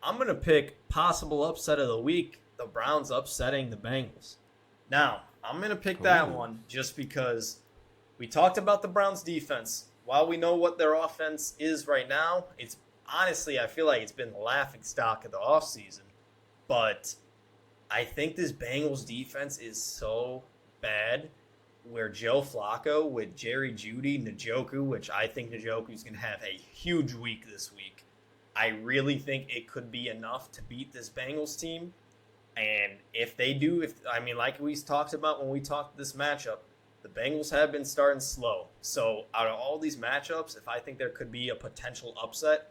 I'm going to pick possible upset of the week, the Browns upsetting the Bengals. Now, I'm going to pick that one just because we talked about the Browns defense. While we know what their offense is right now, it's honestly, I feel like it's been the laughing stock of the offseason. But I think this Bengals defense is so bad where Joe Flacco with Jerry Jeudy, Njoku, which I think Njoku's going to have a huge week this week. I really think it could be enough to beat this Bengals team. And if they do, like we talked about when we talked this matchup, the Bengals have been starting slow. So out of all these matchups, if I think there could be a potential upset,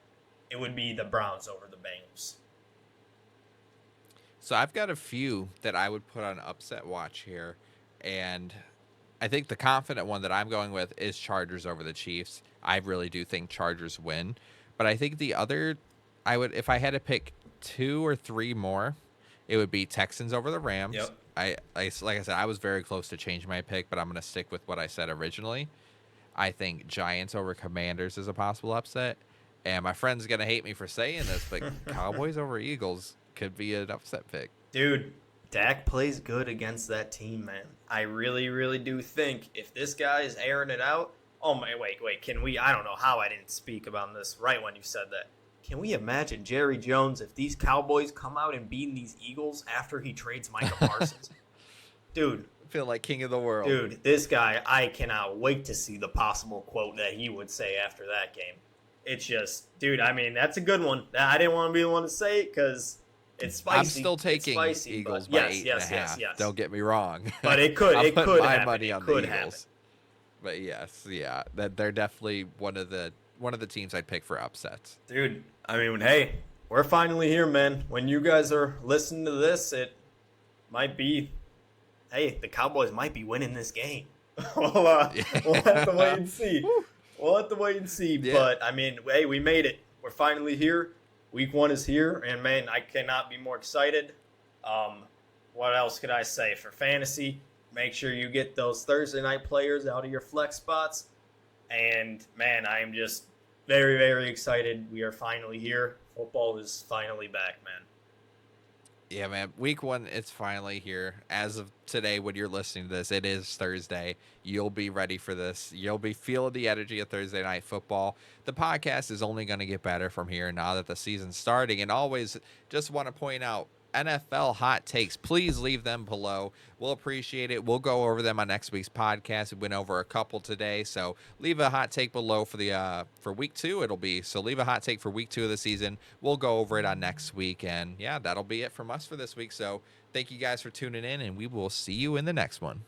it would be the Browns over the Bengals. So I've got a few that I would put on upset watch here, and I think the confident one that I'm going with is Chargers over the Chiefs. I really do think Chargers win, but I think the other, I would, if I had to pick two or three more, it would be Texans over the Rams. Yep. Like I said, I was very close to changing my pick, but I'm going to stick with what I said originally. I think Giants over Commanders is a possible upset, and my friend's going to hate me for saying this, but Cowboys over Eagles could be an upset pick. Dude, Dak plays good against that team, man. I really, really do think if this guy is airing it out. Oh my, wait. Can we? I don't know how I didn't speak about this right when you said that. Can we imagine Jerry Jones if these Cowboys come out and beat these Eagles after he trades Micah Parsons? Dude. I feel like king of the world. Dude, this guy, I cannot wait to see the possible quote that he would say after that game. It's just, dude, I mean, that's a good one. I didn't want to be the one to say it because it's spicy. I'm still taking spicy, Eagles by yes, 8.5. Yes. Don't get me wrong. But it could. It could my happen. money on it the could Eagles. happen. But yes, yeah, that they're definitely one of the teams I'd pick for upsets. Dude, I mean, hey, we're finally here, man. When you guys are listening to this, it might be, hey, the Cowboys might be winning this game. we'll have to wait and see. We'll have to wait and see. Yeah. But, I mean, hey, we made it. We're finally here. Week 1 is here. And, man, I cannot be more excited. What else could I say? For fantasy, make sure you get those Thursday night players out of your flex spots. And, man, I am just very, very excited. We are finally here. Football is finally back, man. Yeah, man. Week 1, it's finally here. As of today, when you're listening to this, it is Thursday. You'll be ready for this. You'll be feeling the energy of Thursday night football. The podcast is only going to get better from here now that the season's starting. And always just want to point out, NFL hot takes, please leave them below. We'll appreciate it. We'll go over them on next week's podcast. We went over a couple today, so leave a hot take below for the for week 2. It'll be so leave a hot take for week 2 of the season. We'll go over it on next week, and yeah, that'll be it from us for this week. So thank you guys for tuning in, and we will see you in the next one.